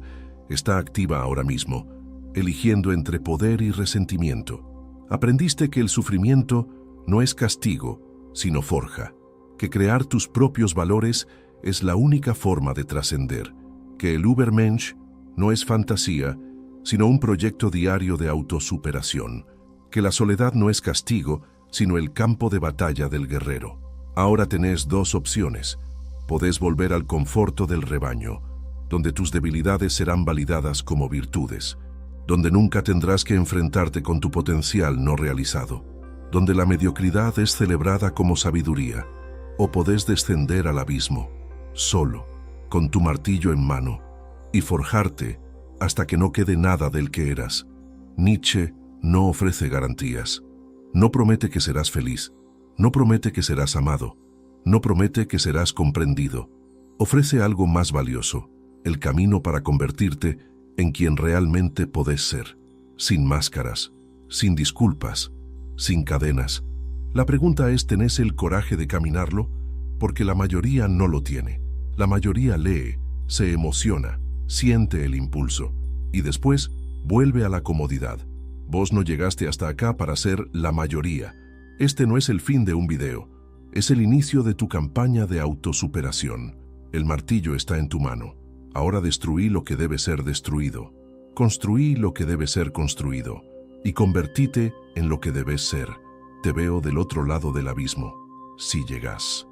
está activa ahora mismo, eligiendo entre poder y resentimiento. Aprendiste que el sufrimiento no es castigo, sino forja, que crear tus propios valores es la única forma de trascender, que el Übermensch no es fantasía, sino un proyecto diario de autosuperación, que la soledad no es castigo, sino el campo de batalla del guerrero. Ahora tenés dos opciones. Podés volver al conforto del rebaño, donde tus debilidades serán validadas como virtudes, donde nunca tendrás que enfrentarte con tu potencial no realizado, donde la mediocridad es celebrada como sabiduría, o podés descender al abismo, solo, con tu martillo en mano, y forjarte hasta que no quede nada del que eras. Nietzsche no ofrece garantías. No promete que serás feliz, no promete que serás amado, no promete que serás comprendido. Ofrece algo más valioso, el camino para convertirte en quien realmente podés ser, sin máscaras, sin disculpas, sin cadenas. La pregunta es, ¿tenés el coraje de caminarlo? Porque la mayoría no lo tiene. La mayoría lee, se emociona, siente el impulso y después vuelve a la comodidad. Vos no llegaste hasta acá para ser la mayoría. Este no es el fin de un video, es el inicio de tu campaña de autosuperación. El martillo está en tu mano. Ahora destruí lo que debe ser destruido, construí lo que debe ser construido y convertite en lo que debes ser. Te veo del otro lado del abismo, si llegas.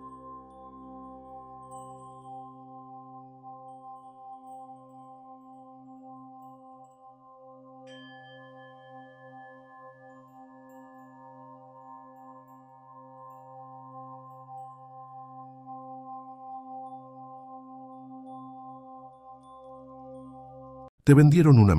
Te vendieron una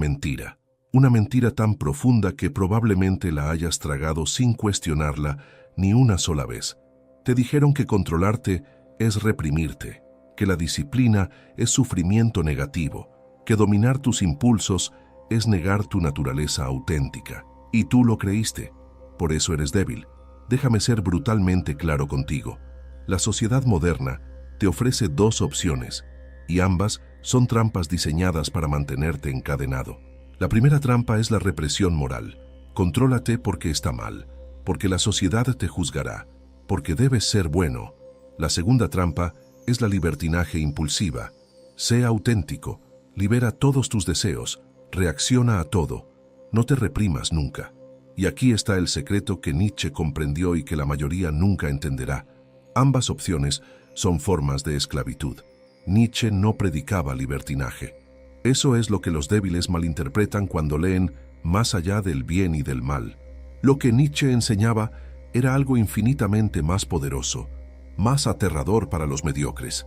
mentira tan profunda que probablemente la hayas tragado sin cuestionarla ni una sola vez. Te dijeron que controlarte es reprimirte, que la disciplina es sufrimiento negativo, que dominar tus impulsos es negar tu naturaleza auténtica. Y tú lo creíste, por eso eres débil. Déjame ser brutalmente claro contigo. La sociedad moderna te ofrece dos opciones, y ambas son trampas diseñadas para mantenerte encadenado. La primera trampa es la represión moral. Contrólate porque está mal, porque la sociedad te juzgará, porque debes ser bueno. La segunda trampa es la libertinaje impulsiva. Sé auténtico, libera todos tus deseos, reacciona a todo, no te reprimas nunca. Y aquí está el secreto que Nietzsche comprendió y que la mayoría nunca entenderá. Ambas opciones son formas de esclavitud. Nietzsche no predicaba libertinaje. Eso es lo que los débiles malinterpretan cuando leen Más allá del bien y del mal. Lo que Nietzsche enseñaba era algo infinitamente más poderoso, más aterrador para los mediocres: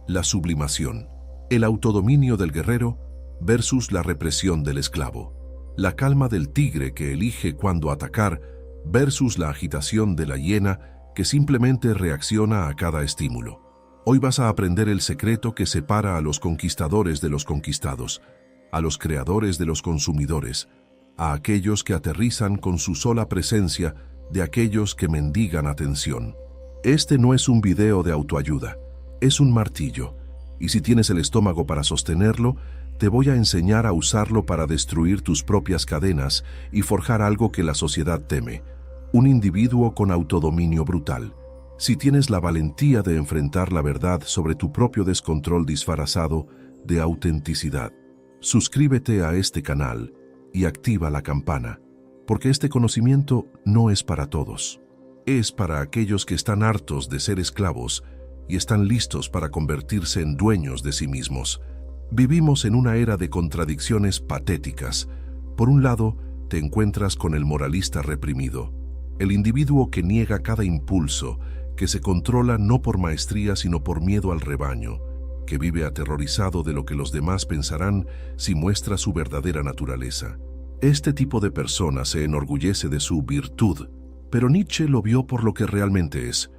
la sublimación, el autodominio del guerrero versus la represión del esclavo, la calma del tigre que elige cuándo atacar versus la agitación de la hiena que simplemente reacciona a cada estímulo. Hoy vas a aprender el secreto que separa a los conquistadores de los conquistados, a los creadores de los consumidores, a aquellos que aterrizan con su sola presencia de aquellos que mendigan atención. Este no es un video de autoayuda, es un martillo, y si tienes el estómago para sostenerlo, te voy a enseñar a usarlo para destruir tus propias cadenas y forjar algo que la sociedad teme, un individuo con autodominio brutal. Si tienes la valentía de enfrentar la verdad sobre tu propio descontrol disfrazado de autenticidad, suscríbete a este canal y activa la campana, porque este conocimiento no es para todos. Es para aquellos que están hartos de ser esclavos y están listos para convertirse en dueños de sí mismos. Vivimos en una era de contradicciones patéticas. Por un lado, te encuentras con el moralista reprimido, el individuo que niega cada impulso, que se controla no por maestría sino por miedo al rebaño, que vive aterrorizado de lo que los demás pensarán si muestra su verdadera naturaleza. Este tipo de persona se enorgullece de su virtud, pero Nietzsche lo vio por lo que realmente es,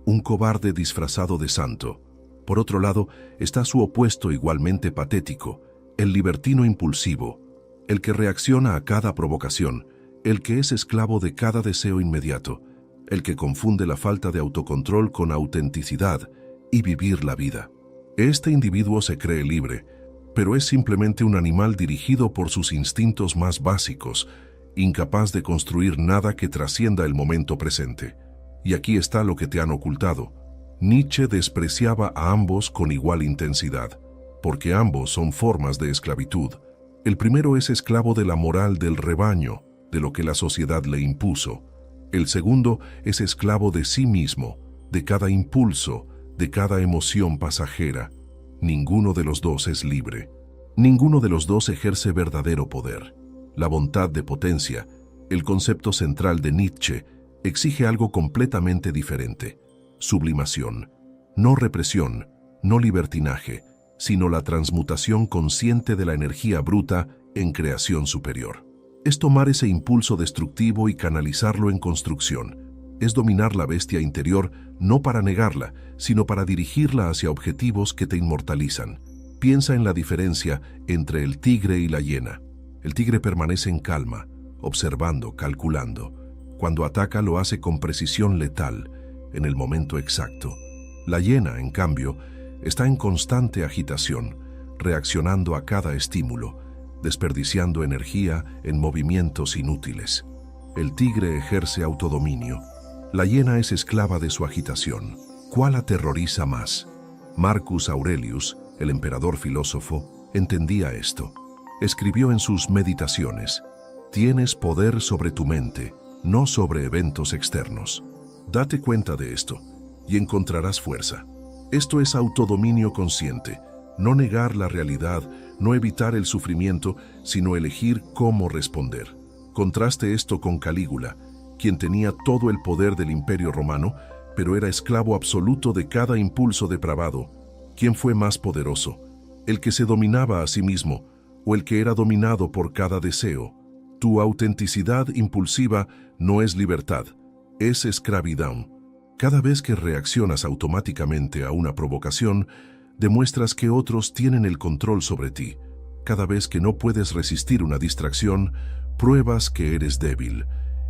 un cobarde disfrazado de santo. Por otro lado, está su opuesto igualmente patético, el libertino impulsivo, el que reacciona a cada provocación, el que es esclavo de cada deseo inmediato, el que confunde la falta de autocontrol con autenticidad y vivir la vida. Este individuo se cree libre, pero es simplemente un animal dirigido por sus instintos más básicos, incapaz de construir nada que trascienda el momento presente. Y aquí está lo que te han ocultado. Nietzsche despreciaba a ambos con igual intensidad, porque ambos son formas de esclavitud. El primero es esclavo de la moral del rebaño, de lo que la sociedad le impuso. El segundo es esclavo de sí mismo, de cada impulso, de cada emoción pasajera. Ninguno de los dos es libre. Ninguno de los dos ejerce verdadero poder. La voluntad de potencia, el concepto central de Nietzsche, exige algo completamente diferente: sublimación, no represión, no libertinaje, sino la transmutación consciente de la energía bruta en creación superior. Es tomar ese impulso destructivo y canalizarlo en construcción. Es dominar la bestia interior no para negarla, sino para dirigirla hacia objetivos que te inmortalizan. Piensa en la diferencia entre el tigre y la hiena. El tigre permanece en calma, observando, calculando. Cuando ataca lo hace con precisión letal, en el momento exacto. La hiena, en cambio, está en constante agitación, reaccionando a cada estímulo, desperdiciando energía en movimientos inútiles. El tigre ejerce autodominio. La hiena es esclava de su agitación. ¿Cuál aterroriza más? Marcus Aurelius, el emperador filósofo, entendía esto. Escribió en sus Meditaciones: «Tienes poder sobre tu mente, no sobre eventos externos. Date cuenta de esto y encontrarás fuerza». Esto es autodominio consciente, no negar la realidad, no evitar el sufrimiento, sino elegir cómo responder. Contraste esto con Calígula, quien tenía todo el poder del Imperio Romano, pero era esclavo absoluto de cada impulso depravado. ¿Quién fue más poderoso? ¿El que se dominaba a sí mismo o el que era dominado por cada deseo? Tu autenticidad impulsiva no es libertad, es esclavitud. Cada vez que reaccionas automáticamente a una provocación, demuestras que otros tienen el control sobre ti. Cada vez que no puedes resistir una distracción, pruebas que eres débil.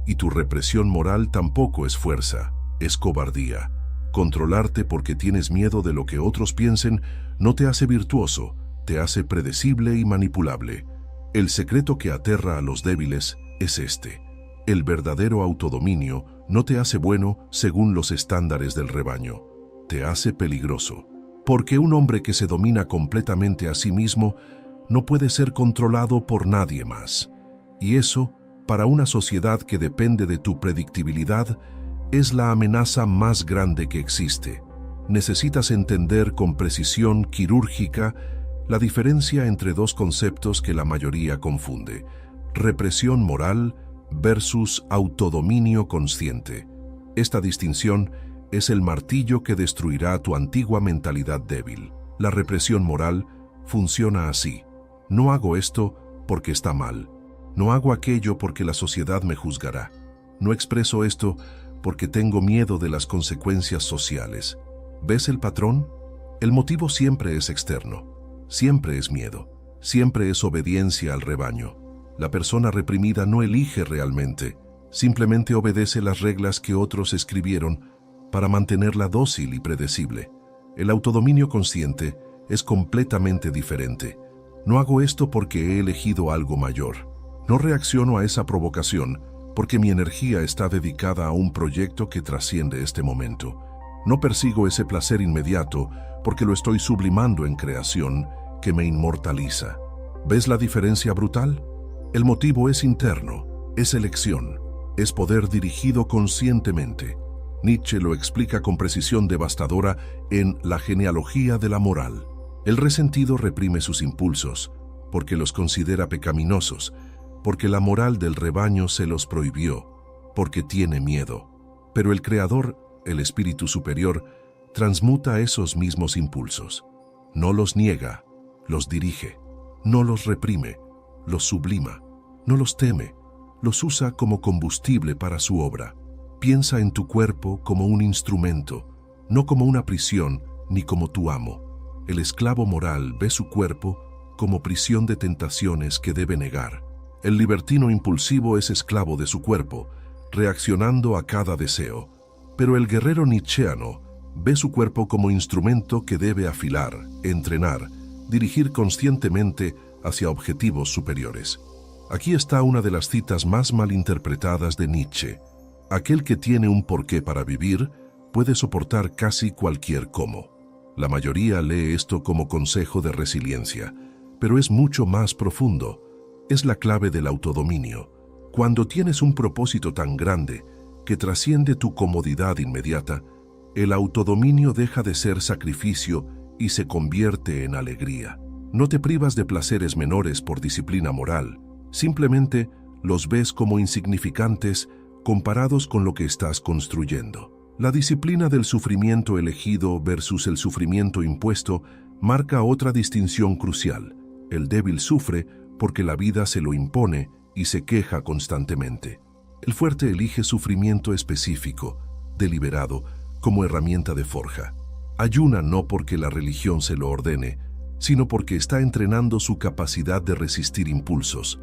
Y tu represión moral tampoco es fuerza, es cobardía. Controlarte porque tienes miedo de lo que otros piensen no te hace virtuoso, te hace predecible y manipulable. El secreto que aterra a los débiles es este: el verdadero autodominio no te hace bueno según los estándares del rebaño, te hace peligroso. Porque un hombre que se domina completamente a sí mismo no puede ser controlado por nadie más. Y eso, para una sociedad que depende de tu predictibilidad, es la amenaza más grande que existe. Necesitas entender con precisión quirúrgica la diferencia entre dos conceptos que la mayoría confunde: represión moral versus autodominio consciente. Esta distinción es el martillo que destruirá tu antigua mentalidad débil. La represión moral funciona así: no hago esto porque está mal. No hago aquello porque la sociedad me juzgará. No expreso esto porque tengo miedo de las consecuencias sociales. ¿Ves el patrón? El motivo siempre es externo. Siempre es miedo. Siempre es obediencia al rebaño. La persona reprimida no elige realmente. Simplemente obedece las reglas que otros escribieron para mantenerla dócil y predecible. El autodominio consciente es completamente diferente. No hago esto porque he elegido algo mayor. No reacciono a esa provocación porque mi energía está dedicada a un proyecto que trasciende este momento. No persigo ese placer inmediato porque lo estoy sublimando en creación que me inmortaliza. ¿Ves la diferencia brutal? El motivo es interno, es elección, es poder dirigido conscientemente. Nietzsche lo explica con precisión devastadora en La genealogía de la moral. El resentido reprime sus impulsos porque los considera pecaminosos, porque la moral del rebaño se los prohibió. porque tiene miedo. Pero el Creador, el Espíritu Superior, transmuta esos mismos impulsos. No los niega, los dirige. No los reprime, los sublima. No los teme, los usa como combustible para su obra. Piensa en tu cuerpo como un instrumento, no como una prisión ni como tu amo. El esclavo moral ve su cuerpo como prisión de tentaciones que debe negar. El libertino impulsivo es esclavo de su cuerpo, reaccionando a cada deseo. Pero el guerrero nietzscheano ve su cuerpo como instrumento que debe afilar, entrenar, dirigir conscientemente hacia objetivos superiores. Aquí está una de las citas más malinterpretadas de Nietzsche. Aquel que tiene un porqué para vivir puede soportar casi cualquier cómo. La mayoría lee esto como consejo de resiliencia, pero es mucho más profundo. Es la clave del autodominio. Cuando tienes un propósito tan grande que trasciende tu comodidad inmediata, el autodominio deja de ser sacrificio y se convierte en alegría. No te privas de placeres menores por disciplina moral, simplemente los ves como insignificantes comparados con lo que estás construyendo. La disciplina del sufrimiento elegido versus el sufrimiento impuesto marca otra distinción crucial. El débil sufre porque la vida se lo impone y se queja constantemente. El fuerte elige sufrimiento específico, deliberado, como herramienta de forja. Ayuna no porque la religión se lo ordene, sino porque está entrenando su capacidad de resistir impulsos.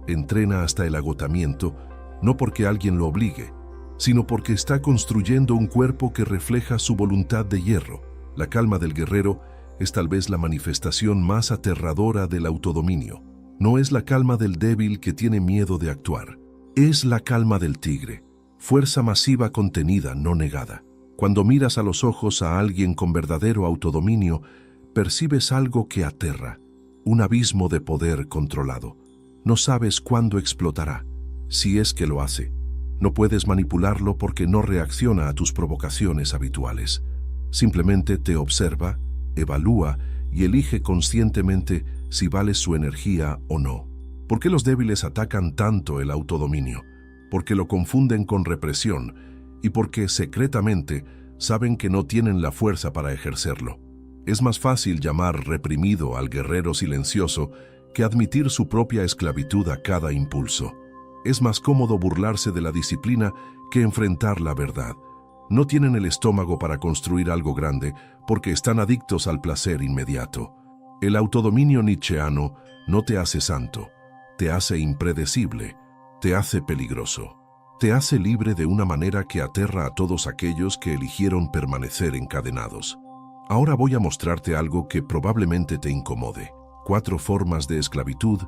Entrena hasta el agotamiento, no porque alguien lo obligue, sino porque está construyendo un cuerpo que refleja su voluntad de hierro. La calma del guerrero es tal vez la manifestación más aterradora del autodominio. No es la calma del débil que tiene miedo de actuar. Es la calma del tigre, fuerza masiva contenida, no negada. Cuando miras a los ojos a alguien con verdadero autodominio, percibes algo que aterra, un abismo de poder controlado. No sabes cuándo explotará, si es que lo hace. No puedes manipularlo porque no reacciona a tus provocaciones habituales. Simplemente te observa, evalúa y elige conscientemente si vales su energía o no. ¿Por qué los débiles atacan tanto el autodominio? Porque lo confunden con represión y porque secretamente saben que no tienen la fuerza para ejercerlo. Es más fácil llamar reprimido al guerrero silencioso que admitir su propia esclavitud a cada impulso. Es más cómodo burlarse de la disciplina que enfrentar la verdad. No tienen el estómago para construir algo grande porque están adictos al placer inmediato. El autodominio nietzscheano no te hace santo, te hace impredecible, te hace peligroso, te hace libre de una manera que aterra a todos aquellos que eligieron permanecer encadenados. Ahora voy a mostrarte algo que probablemente te incomode. 4 formas de esclavitud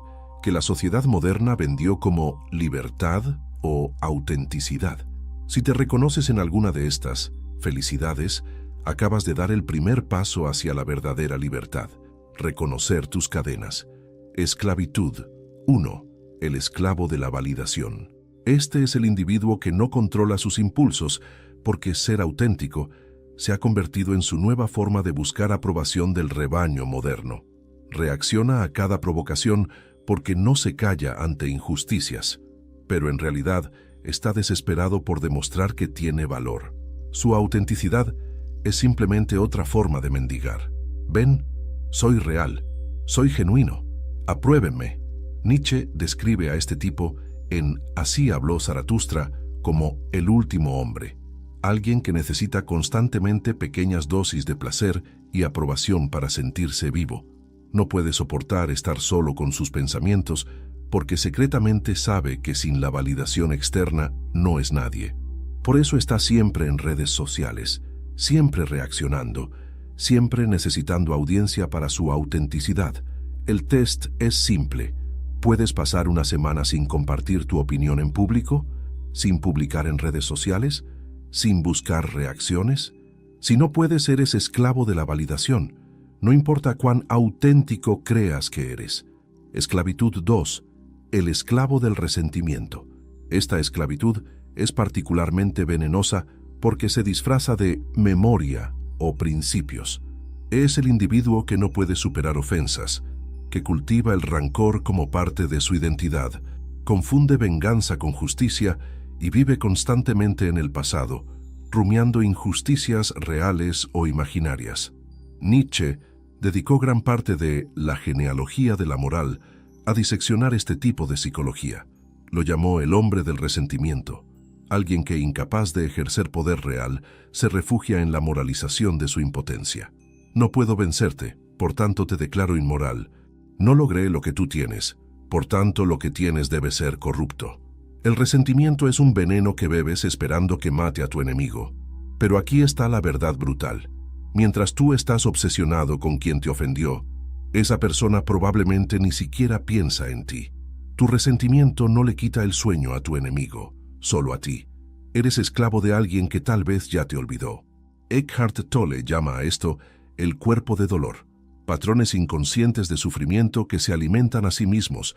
que la sociedad moderna vendió como libertad o autenticidad. Si te reconoces en alguna de estas, felicidades, acabas de dar el primer paso hacia la verdadera libertad. Reconocer tus cadenas. Esclavitud. 1. El esclavo de la validación. Este es el individuo que no controla sus impulsos porque ser auténtico se ha convertido en su nueva forma de buscar aprobación del rebaño moderno. Reacciona a cada provocación porque no se calla ante injusticias, pero en realidad está desesperado por demostrar que tiene valor. Su autenticidad es simplemente otra forma de mendigar. Ven, soy real, soy genuino, apruébenme. Nietzsche describe a este tipo en Así habló Zaratustra como el último hombre, alguien que necesita constantemente pequeñas dosis de placer y aprobación para sentirse vivo. No puede soportar estar solo con sus pensamientos porque secretamente sabe que sin la validación externa no es nadie. Por eso está siempre en redes sociales, siempre reaccionando, siempre necesitando audiencia para su autenticidad. El test es simple. ¿Puedes pasar una semana sin compartir tu opinión en público? ¿Sin publicar en redes sociales? ¿Sin buscar reacciones? Si no puedes, eres esclavo de la validación. No importa cuán auténtico creas que eres. Esclavitud 2. El esclavo del resentimiento. Esta esclavitud es particularmente venenosa porque se disfraza de memoria o principios. Es el individuo que no puede superar ofensas, que cultiva el rancor como parte de su identidad, confunde venganza con justicia y vive constantemente en el pasado, rumiando injusticias reales o imaginarias. Nietzsche dedicó gran parte de La genealogía de la moral a diseccionar este tipo de psicología. Lo llamó el hombre del resentimiento, alguien que, incapaz de ejercer poder real, se refugia en la moralización de su impotencia. No puedo vencerte, por tanto te declaro inmoral. No logré lo que tú tienes, por tanto lo que tienes debe ser corrupto. El resentimiento es un veneno que bebes esperando que mate a tu enemigo. Pero aquí está la verdad brutal. Mientras tú estás obsesionado con quien te ofendió, esa persona probablemente ni siquiera piensa en ti. Tu resentimiento no le quita el sueño a tu enemigo, solo a ti. Eres esclavo de alguien que tal vez ya te olvidó. Eckhart Tolle llama a esto el cuerpo de dolor, patrones inconscientes de sufrimiento que se alimentan a sí mismos,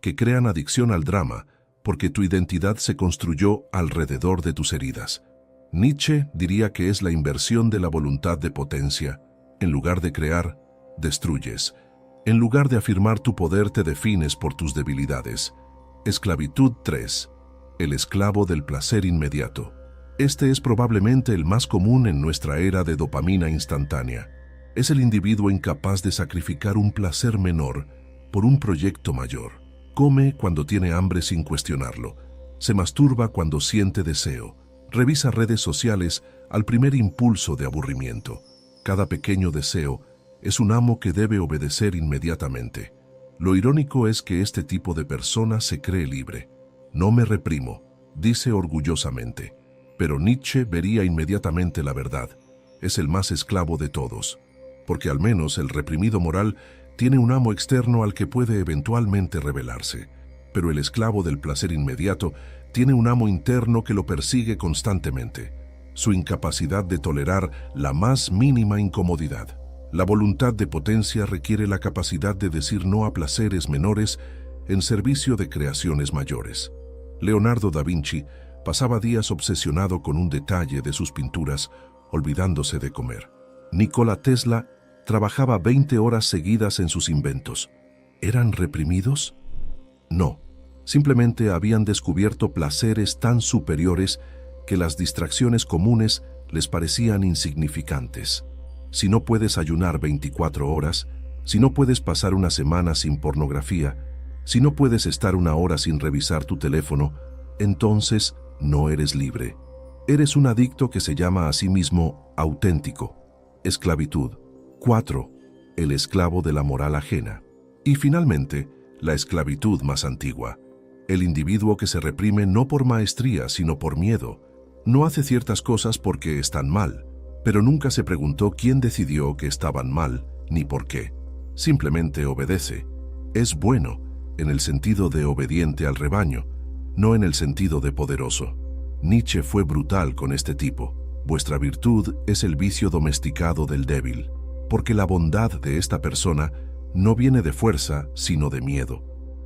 que crean adicción al drama, porque tu identidad se construyó alrededor de tus heridas. Nietzsche diría que es la inversión de la voluntad de potencia. En lugar de crear, destruyes. En lugar de afirmar tu poder, te defines por tus debilidades. Esclavitud 3. El esclavo del placer inmediato. Este es probablemente el más común en nuestra era de dopamina instantánea. Es el individuo incapaz de sacrificar un placer menor por un proyecto mayor. Come cuando tiene hambre sin cuestionarlo. Se masturba cuando siente deseo. Revisa redes sociales al primer impulso de aburrimiento. Cada pequeño deseo es un amo que debe obedecer inmediatamente. Lo irónico es que este tipo de persona se cree libre. No me reprimo, dice orgullosamente. Pero Nietzsche vería inmediatamente la verdad. Es el más esclavo de todos. Porque al menos el reprimido moral tiene un amo externo al que puede eventualmente rebelarse. Pero el esclavo del placer inmediato tiene un amo interno que lo persigue constantemente. Su incapacidad de tolerar la más mínima incomodidad. La voluntad de potencia requiere la capacidad de decir no a placeres menores en servicio de creaciones mayores. Leonardo da Vinci pasaba días obsesionado con un detalle de sus pinturas, olvidándose de comer. Nikola Tesla trabajaba 20 horas seguidas en sus inventos. ¿Eran reprimidos? No. Simplemente habían descubierto placeres tan superiores que las distracciones comunes les parecían insignificantes. Si no puedes ayunar 24 horas, si no puedes pasar una semana sin pornografía, si no puedes estar una hora sin revisar tu teléfono, entonces no eres libre. Eres un adicto que se llama a sí mismo auténtico. Esclavitud. 4. El esclavo de la moral ajena. Y finalmente, la esclavitud más antigua. El individuo que se reprime no por maestría, sino por miedo. No hace ciertas cosas porque están mal, pero nunca se preguntó quién decidió que estaban mal, ni por qué. Simplemente obedece. Es bueno, en el sentido de obediente al rebaño, no en el sentido de poderoso. Nietzsche fue brutal con este tipo. Vuestra virtud es el vicio domesticado del débil, porque la bondad de esta persona no viene de fuerza, sino de miedo.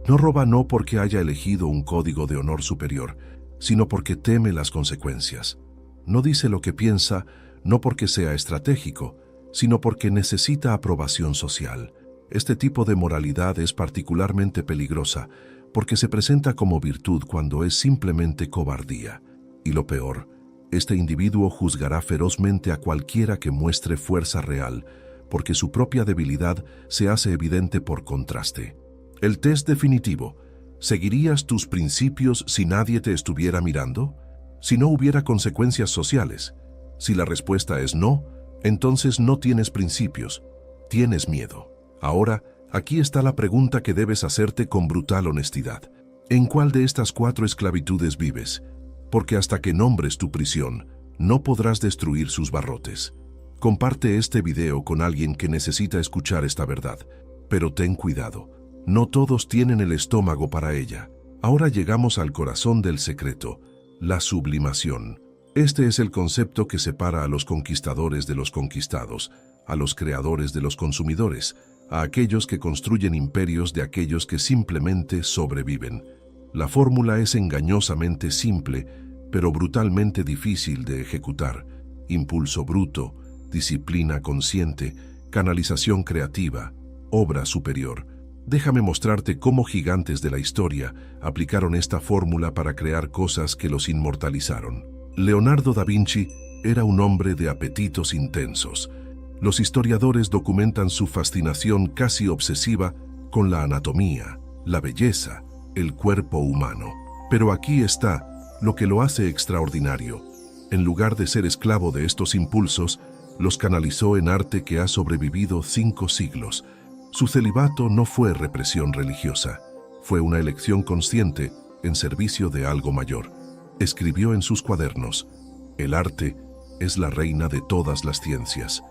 No roba no porque haya elegido un código de honor superior, sino porque teme las consecuencias. No dice lo que piensa, no porque sea estratégico, sino porque necesita aprobación social. Este tipo de moralidad es particularmente peligrosa porque se presenta como virtud cuando es simplemente cobardía. Y lo peor, este individuo juzgará ferozmente a cualquiera que muestre fuerza real, porque su propia debilidad se hace evidente por contraste. El test definitivo: ¿seguirías tus principios si nadie te estuviera mirando? Si no hubiera consecuencias sociales. Si la respuesta es no, entonces no tienes principios, tienes miedo. Ahora, aquí está la pregunta que debes hacerte con brutal honestidad. ¿En cuál de estas 4 esclavitudes vives? Porque hasta que nombres tu prisión, no podrás destruir sus barrotes. Comparte este video con alguien que necesita escuchar esta verdad, pero ten cuidado. No todos tienen el estómago para ella. Ahora llegamos al corazón del secreto, la sublimación. Este es el concepto que separa a los conquistadores de los conquistados, a los creadores de los consumidores, a aquellos que construyen imperios de aquellos que simplemente sobreviven. La fórmula es engañosamente simple, pero brutalmente difícil de ejecutar. Impulso bruto, disciplina consciente, canalización creativa, obra superior. Déjame mostrarte cómo gigantes de la historia aplicaron esta fórmula para crear cosas que los inmortalizaron. Leonardo da Vinci era un hombre de apetitos intensos. Los historiadores documentan su fascinación casi obsesiva con la anatomía, la belleza, el cuerpo humano. Pero aquí está lo que lo hace extraordinario. En lugar de ser esclavo de estos impulsos, los canalizó en arte que ha sobrevivido 5 siglos. Su celibato no fue represión religiosa, fue una elección consciente en servicio de algo mayor. Escribió en sus cuadernos: el arte es la reina de todas las ciencias.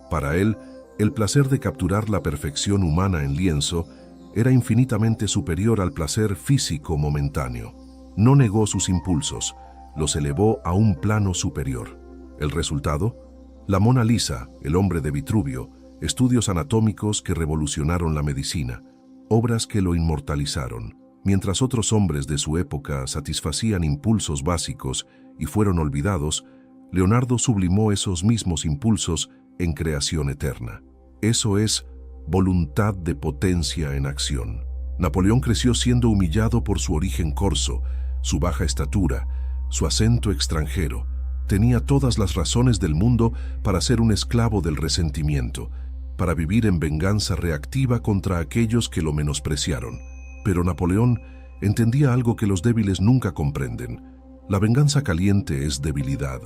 Para él, el placer de capturar la perfección humana en lienzo era infinitamente superior al placer físico momentáneo. No negó sus impulsos, los elevó a un plano superior. ¿El resultado? La Mona Lisa, El hombre de Vitruvio, estudios anatómicos que revolucionaron la medicina, obras que lo inmortalizaron. Mientras otros hombres de su época satisfacían impulsos básicos y fueron olvidados, Leonardo sublimó esos mismos impulsos en creación eterna. Eso es voluntad de potencia en acción. Napoleón creció siendo humillado por su origen corso, su baja estatura, su acento extranjero. Tenía todas las razones del mundo para ser un esclavo del resentimiento, para vivir en venganza reactiva contra aquellos que lo menospreciaron. Pero Napoleón entendía algo que los débiles nunca comprenden. La venganza caliente es debilidad.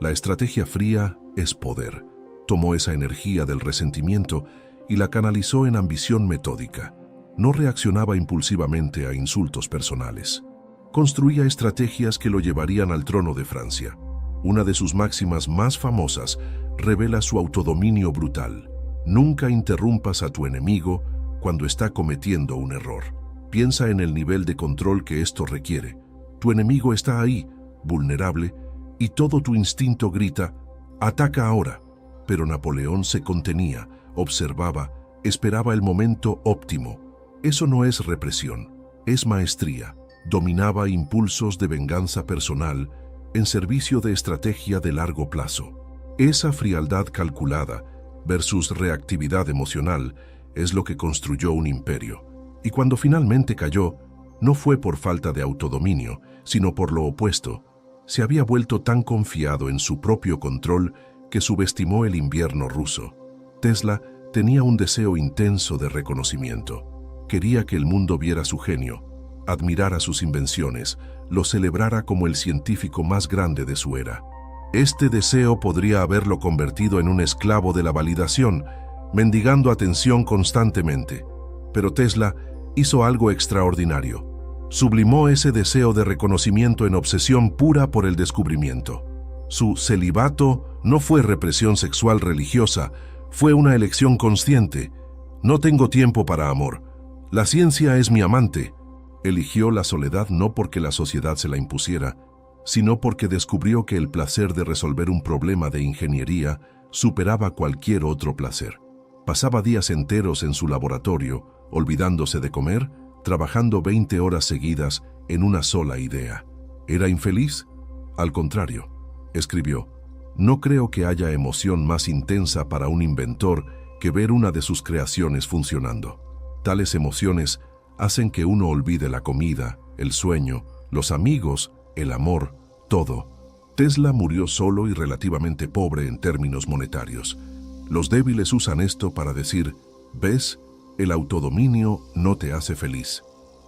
La estrategia fría es poder. Tomó esa energía del resentimiento y la canalizó en ambición metódica. No reaccionaba impulsivamente a insultos personales. Construía estrategias que lo llevarían al trono de Francia. Una de sus máximas más famosas revela su autodominio brutal. Nunca interrumpas a tu enemigo cuando está cometiendo un error. Piensa en el nivel de control que esto requiere. Tu enemigo está ahí, vulnerable, y todo tu instinto grita: ataca ahora. Pero Napoleón se contenía, observaba, esperaba el momento óptimo. Eso no es represión, es maestría. Dominaba impulsos de venganza personal en servicio de estrategia de largo plazo. Esa frialdad calculada versus reactividad emocional es lo que construyó un imperio. Y cuando finalmente cayó, no fue por falta de autodominio, sino por lo opuesto. Se había vuelto tan confiado en su propio control que subestimó el invierno ruso. Tesla tenía un deseo intenso de reconocimiento. Quería que el mundo viera su genio, admirara sus invenciones, lo celebrara como el científico más grande de su era. Este deseo podría haberlo convertido en un esclavo de la validación, mendigando atención constantemente. Pero Tesla hizo algo extraordinario. Sublimó ese deseo de reconocimiento en obsesión pura por el descubrimiento. Su celibato no fue represión sexual religiosa, fue una elección consciente. No tengo tiempo para amor. La ciencia es mi amante. Eligió la soledad no porque la sociedad se la impusiera, sino porque descubrió que el placer de resolver un problema de ingeniería superaba cualquier otro placer. Pasaba días enteros en su laboratorio, olvidándose de comer, trabajando 20 horas seguidas en una sola idea. ¿Era infeliz? Al contrario, escribió: no creo que haya emoción más intensa para un inventor que ver una de sus creaciones funcionando. Tales emociones hacen que uno olvide la comida, el sueño, los amigos, el amor, todo. Tesla murió solo y relativamente pobre en términos monetarios. Los débiles usan esto para decir: ¿ves? El autodominio no te hace feliz.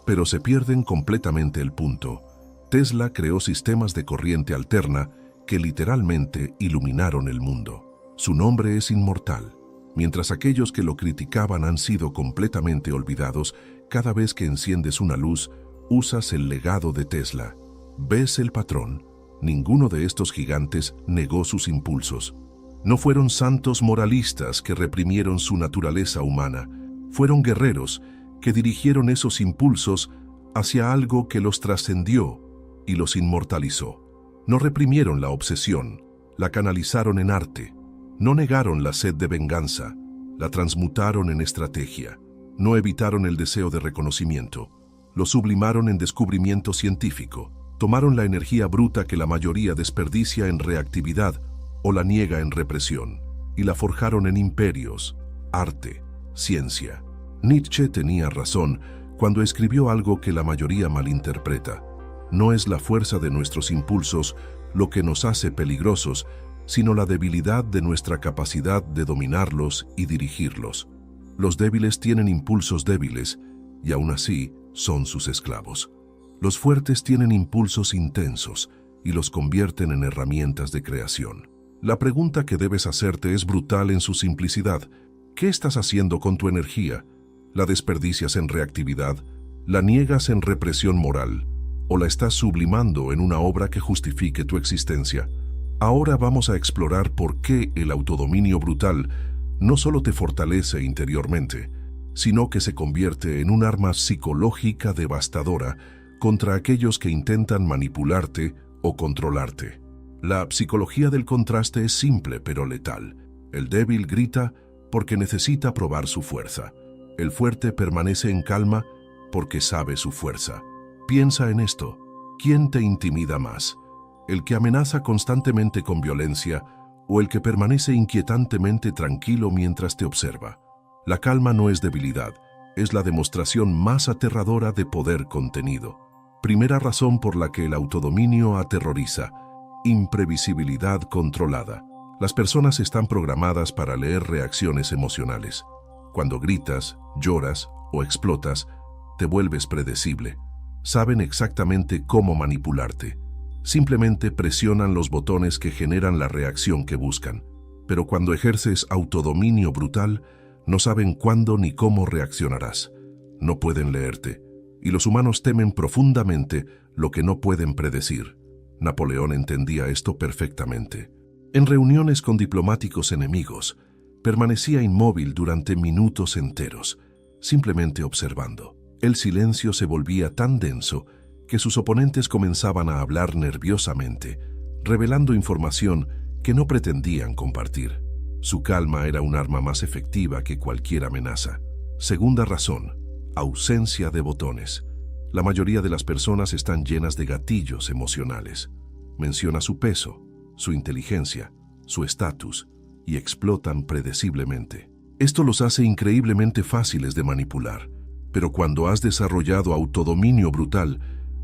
Pero se pierden completamente el punto. Tesla creó sistemas de corriente alterna que literalmente iluminaron el mundo. Su nombre es inmortal. Mientras aquellos que lo criticaban han sido completamente olvidados, cada vez que enciendes una luz, usas el legado de Tesla. ¿Ves el patrón? Ninguno de estos gigantes negó sus impulsos. No fueron santos moralistas que reprimieron su naturaleza humana. Fueron guerreros que dirigieron esos impulsos hacia algo que los trascendió y los inmortalizó. No reprimieron la obsesión, la canalizaron en arte. No negaron la sed de venganza, la transmutaron en estrategia. No evitaron el deseo de reconocimiento, lo sublimaron en descubrimiento científico. Tomaron la energía bruta que la mayoría desperdicia en reactividad o la niega en represión, y la forjaron en imperios, arte, ciencia. Nietzsche tenía razón cuando escribió algo que la mayoría malinterpreta. No es la fuerza de nuestros impulsos lo que nos hace peligrosos, sino la debilidad de nuestra capacidad de dominarlos y dirigirlos. Los débiles tienen impulsos débiles y aún así son sus esclavos. Los fuertes tienen impulsos intensos y los convierten en herramientas de creación. La pregunta que debes hacerte es brutal en su simplicidad. ¿Qué estás haciendo con tu energía? ¿La desperdicias en reactividad? ¿La niegas en represión moral? ¿O la estás sublimando en una obra que justifique tu existencia? Ahora vamos a explorar por qué el autodominio brutal no solo te fortalece interiormente, sino que se convierte en un arma psicológica devastadora contra aquellos que intentan manipularte o controlarte. La psicología del contraste es simple pero letal. El débil grita porque necesita probar su fuerza. El fuerte permanece en calma porque sabe su fuerza. Piensa en esto. ¿Quién te intimida más? ¿El que amenaza constantemente con violencia o el que permanece inquietantemente tranquilo mientras te observa? La calma no es debilidad, es la demostración más aterradora de poder contenido. Primera razón por la que el autodominio aterroriza: imprevisibilidad controlada. Las personas están programadas para leer reacciones emocionales. Cuando gritas, lloras o explotas, te vuelves predecible. Saben exactamente cómo manipularte. Simplemente presionan los botones que generan la reacción que buscan. Pero cuando ejerces autodominio brutal, no saben cuándo ni cómo reaccionarás. No pueden leerte. Y los humanos temen profundamente lo que no pueden predecir. Napoleón entendía esto perfectamente. En reuniones con diplomáticos enemigos, permanecía inmóvil durante minutos enteros, simplemente observando. El silencio se volvía tan denso que sus oponentes comenzaban a hablar nerviosamente, revelando información que no pretendían compartir. Su calma era un arma más efectiva que cualquier amenaza. Segunda razón: ausencia de botones. La mayoría de las personas están llenas de gatillos emocionales. Menciona su peso, su inteligencia, su estatus, y explotan predeciblemente. Esto los hace increíblemente fáciles de manipular. Pero cuando has desarrollado autodominio brutal,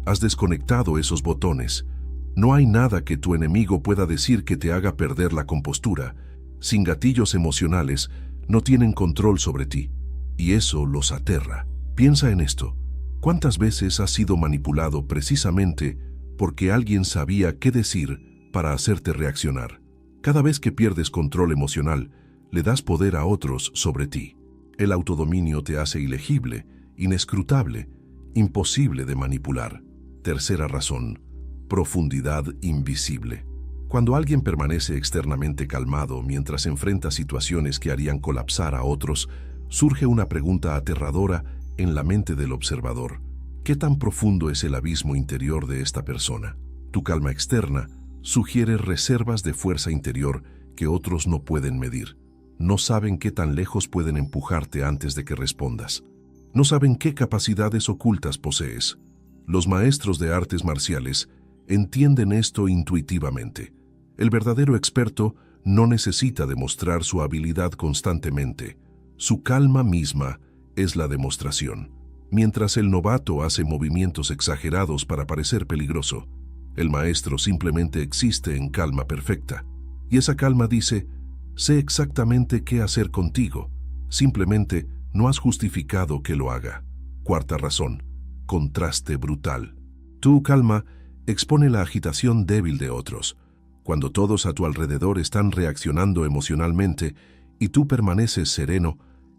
has desconectado esos botones. No hay nada que tu enemigo pueda decir que te haga perder la compostura. Sin gatillos emocionales, no tienen control sobre ti. Y eso los aterra. Piensa en esto. ¿Cuántas veces has sido manipulado precisamente porque alguien sabía qué decir para hacerte reaccionar? Cada vez que pierdes control emocional, le das poder a otros sobre ti. El autodominio te hace ilegible, inescrutable, imposible de manipular. Tercera razón: profundidad invisible. Cuando alguien permanece externamente calmado mientras enfrenta situaciones que harían colapsar a otros, surge una pregunta aterradora en la mente del observador. ¿Qué tan profundo es el abismo interior de esta persona? Tu calma externa sugiere reservas de fuerza interior que otros no pueden medir. No saben qué tan lejos pueden empujarte antes de que respondas. No saben qué capacidades ocultas posees. Los maestros de artes marciales entienden esto intuitivamente. El verdadero experto no necesita demostrar su habilidad constantemente. Su calma misma es la demostración. Mientras el novato hace movimientos exagerados para parecer peligroso, el maestro simplemente existe en calma perfecta. Y esa calma dice: sé exactamente qué hacer contigo. Simplemente no has justificado que lo haga. Cuarta razón: contraste brutal. Tu calma expone la agitación débil de otros. Cuando todos a tu alrededor están reaccionando emocionalmente y tú permaneces sereno,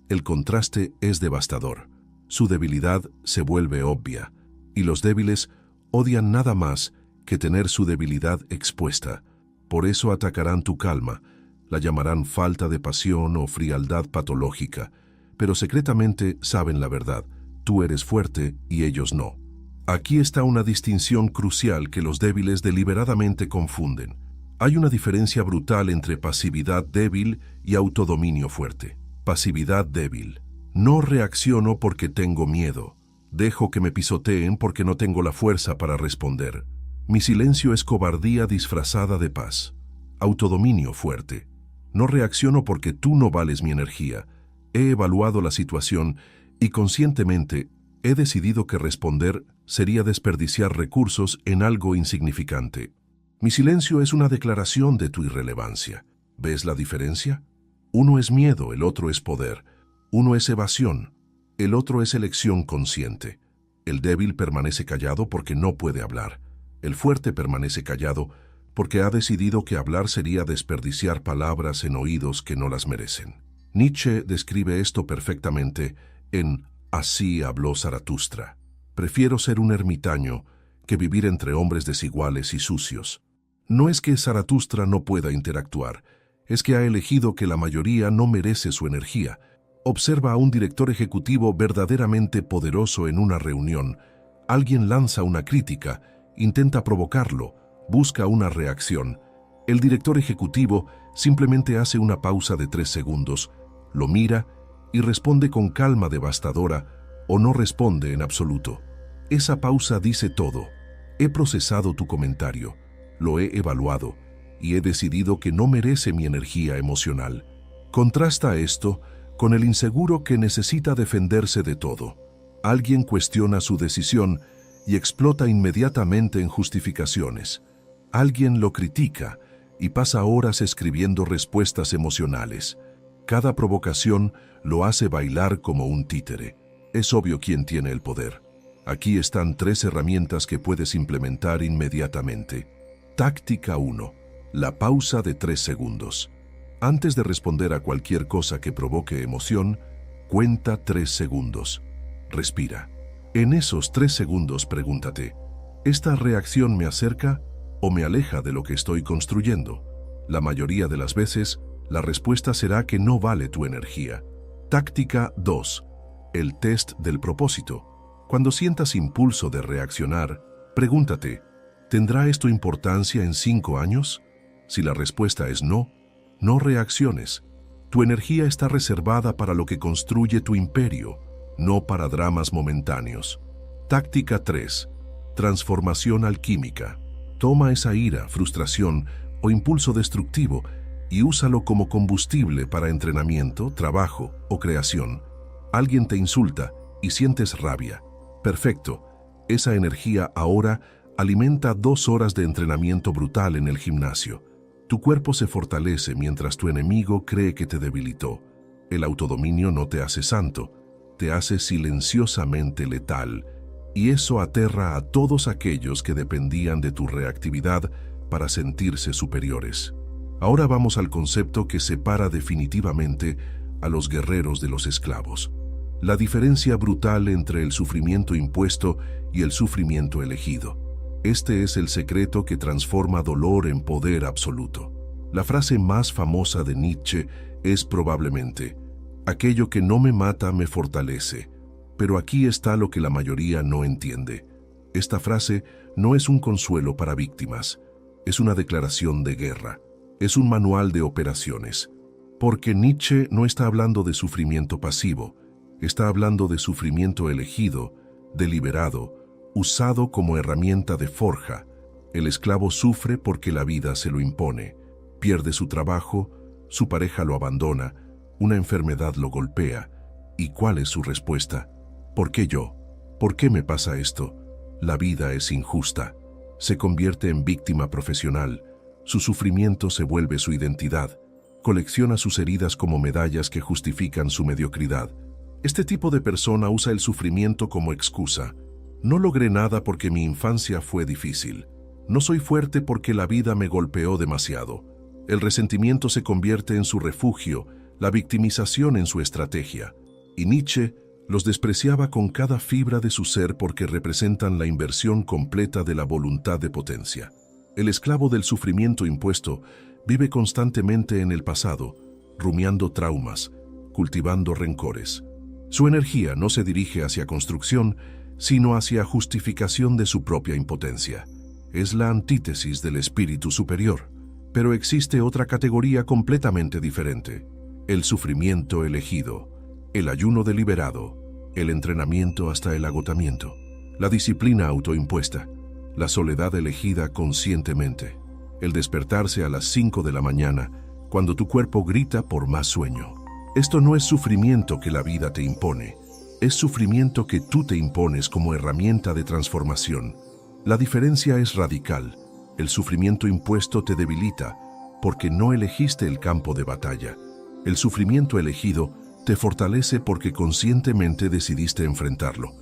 el contraste es devastador. Su debilidad se vuelve obvia, y los débiles odian nada más que tener su debilidad expuesta. Por eso atacarán tu calma, la llamarán falta de pasión o frialdad patológica, pero secretamente saben la verdad: tú eres fuerte y ellos no. Aquí está una distinción crucial que los débiles deliberadamente confunden. Hay una diferencia brutal entre pasividad débil y autodominio fuerte. Pasividad débil: no reacciono porque tengo miedo. Dejo que me pisoteen porque no tengo la fuerza para responder. Mi silencio es cobardía disfrazada de paz. Autodominio fuerte: no reacciono porque tú no vales mi energía. He evaluado la situación Y conscientemente he decidido que responder sería desperdiciar recursos en algo insignificante. Mi silencio es una declaración de tu irrelevancia. ¿Ves la diferencia? Uno es miedo, el otro es poder. Uno es evasión, el otro es elección consciente. El débil permanece callado porque no puede hablar. El fuerte permanece callado porque ha decidido que hablar sería desperdiciar palabras en oídos que no las merecen. Nietzsche describe esto perfectamente en Así habló Zaratustra. Prefiero ser un ermitaño que vivir entre hombres desiguales y sucios. No es que Zaratustra no pueda interactuar, es que ha elegido que la mayoría no merece su energía. Observa a un director ejecutivo verdaderamente poderoso en una reunión. Alguien lanza una crítica, intenta provocarlo, busca una reacción. El director ejecutivo simplemente hace una pausa de 3 segundos, lo mira y responde con calma devastadora o no responde en absoluto. Esa pausa dice todo. He procesado tu comentario, lo he evaluado y he decidido que no merece mi energía emocional. Contrasta esto con el inseguro que necesita defenderse de todo. Alguien cuestiona su decisión y explota inmediatamente en justificaciones. Alguien lo critica y pasa horas escribiendo respuestas emocionales. Cada provocación lo hace bailar como un títere. Es obvio quién tiene el poder. Aquí están 3 herramientas que puedes implementar inmediatamente. Táctica 1. La pausa de 3 segundos. Antes de responder a cualquier cosa que provoque emoción, cuenta 3 segundos. Respira. En esos 3 segundos pregúntate, ¿esta reacción me acerca o me aleja de lo que estoy construyendo? La mayoría de las veces, la respuesta será que no vale tu energía. Táctica 2. El test del propósito. Cuando sientas impulso de reaccionar, pregúntate, ¿tendrá esto importancia en 5 años? Si la respuesta es no, no reacciones. Tu energía está reservada para lo que construye tu imperio, no para dramas momentáneos. Táctica 3. Transformación alquímica. Toma esa ira, frustración o impulso destructivo y úsalo como combustible para entrenamiento, trabajo o creación. Alguien te insulta y sientes rabia. Perfecto. Esa energía ahora alimenta 2 horas de entrenamiento brutal en el gimnasio. Tu cuerpo se fortalece mientras tu enemigo cree que te debilitó. El autodominio no te hace santo, te hace silenciosamente letal, y eso aterra a todos aquellos que dependían de tu reactividad para sentirse superiores. Ahora vamos al concepto que separa definitivamente a los guerreros de los esclavos. La diferencia brutal entre el sufrimiento impuesto y el sufrimiento elegido. Este es el secreto que transforma dolor en poder absoluto. La frase más famosa de Nietzsche es probablemente, aquello que no me mata me fortalece. Pero aquí está lo que la mayoría no entiende. Esta frase no es un consuelo para víctimas, es una declaración de guerra, es un manual de operaciones. Porque Nietzsche no está hablando de sufrimiento pasivo, está hablando de sufrimiento elegido, deliberado, usado como herramienta de forja. El esclavo sufre porque la vida se lo impone. Pierde su trabajo, su pareja lo abandona, una enfermedad lo golpea. ¿Y cuál es su respuesta? ¿Por qué yo? ¿Por qué me pasa esto? La vida es injusta. Se convierte en víctima profesional. Su sufrimiento se vuelve su identidad. Colecciona sus heridas como medallas que justifican su mediocridad. Este tipo de persona usa el sufrimiento como excusa. No logré nada porque mi infancia fue difícil. No soy fuerte porque la vida me golpeó demasiado. El resentimiento se convierte en su refugio, la victimización en su estrategia. Y Nietzsche los despreciaba con cada fibra de su ser porque representan la inversión completa de la voluntad de potencia. El esclavo del sufrimiento impuesto vive constantemente en el pasado, rumiando traumas, cultivando rencores. Su energía no se dirige hacia construcción, sino hacia justificación de su propia impotencia. Es la antítesis del espíritu superior. Pero existe otra categoría completamente diferente: el sufrimiento elegido, el ayuno deliberado, el entrenamiento hasta el agotamiento, la disciplina autoimpuesta, la soledad elegida conscientemente, el despertarse a las 5 de la mañana cuando tu cuerpo grita por más sueño. Esto no es sufrimiento que la vida te impone, Es sufrimiento que tú te impones como herramienta de transformación. La diferencia es radical. El sufrimiento impuesto te debilita porque no elegiste el campo de batalla. El sufrimiento elegido te fortalece porque conscientemente decidiste enfrentarlo.